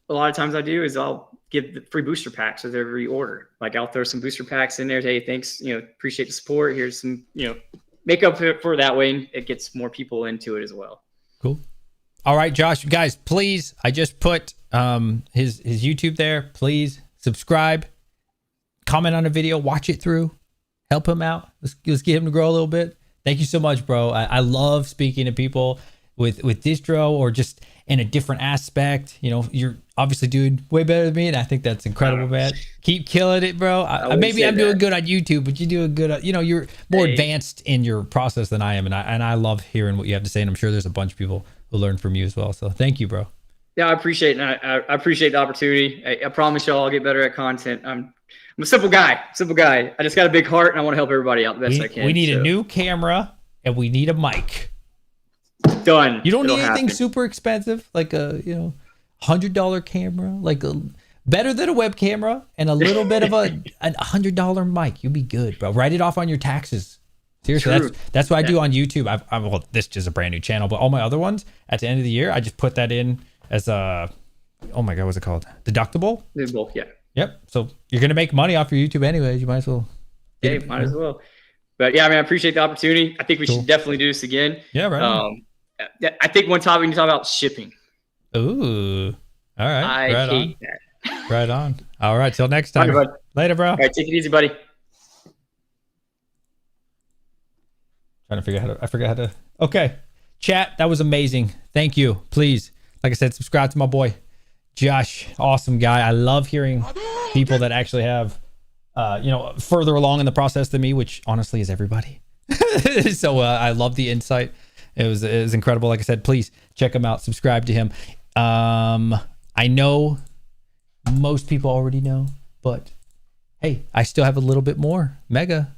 a lot of times I do is I'll give the free booster packs with every order. Like, I'll throw some booster packs in there. Hey, thanks. Appreciate the support. Here's some, make up for that way. And it gets more people into it as well. Cool. All right, Josh, guys, please. I just put his YouTube there. Please subscribe, comment on the video, watch it through, help him out. Let's get him to grow a little bit. Thank you so much, bro. I love speaking to people with Distro, or just in a different aspect. You're obviously doing way better than me, and I think that's incredible, man. Keep killing it, bro. Maybe I'm doing good on YouTube, but you're doing good. You're more advanced in your process than I am, and I love hearing what you have to say, and I'm sure there's a bunch of people who learn from you as well. So thank you, bro. Yeah, I appreciate it. I appreciate the opportunity. I promise y'all I'll get better at content. I'm a simple guy. I just got a big heart, and I want to help everybody out the best I can. We need a new camera, and we need a mic. Done. You don't need anything super expensive, like a $100 camera, like better than a web camera, and a little bit of a $100 mic. You'll be good, bro. Write it off on your taxes. Seriously, that's what I do on YouTube. Well, this is a brand new channel, but all my other ones, at the end of the year, I just put that in as a, oh my God, what's it called? Deductible? Deductible, yeah. Yep. So you're gonna make money off your YouTube anyways. You might as well. Yeah, might as well. But yeah, I mean, I appreciate the opportunity. I think we should definitely do this again. Yeah, right. I think one topic we can talk about shipping. Ooh. All right. I hate that. Right on. All right. Till next time. Right, later, bro. All right. Take it easy, buddy. Trying to figure out I forgot how to. Okay. Chat. That was amazing. Thank you. Please, like I said, subscribe to my boy, Josh. Awesome guy. I love hearing people that actually have, further along in the process than me, which honestly is everybody. So I love the insight. It was incredible. Like I said, please check him out. Subscribe to him. I know most people already know, but hey, I still have a little bit more. Mega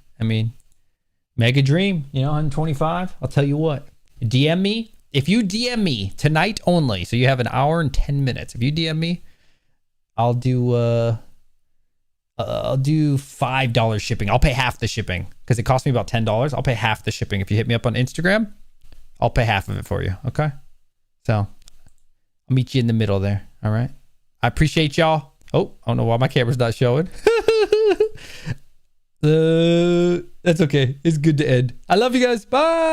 dream, 125. I'll tell you what, DM me. If you DM me tonight only, so you have an hour and 10 minutes. If you DM me, I'll do $5 shipping. I'll pay half the shipping because it cost me about $10. I'll pay half the shipping. If you hit me up on Instagram, I'll pay half of it for you. Okay. So I'll meet you in the middle there. All right. I appreciate y'all. Oh, I don't know why my camera's not showing. That's okay. It's good to end. I love you guys. Bye.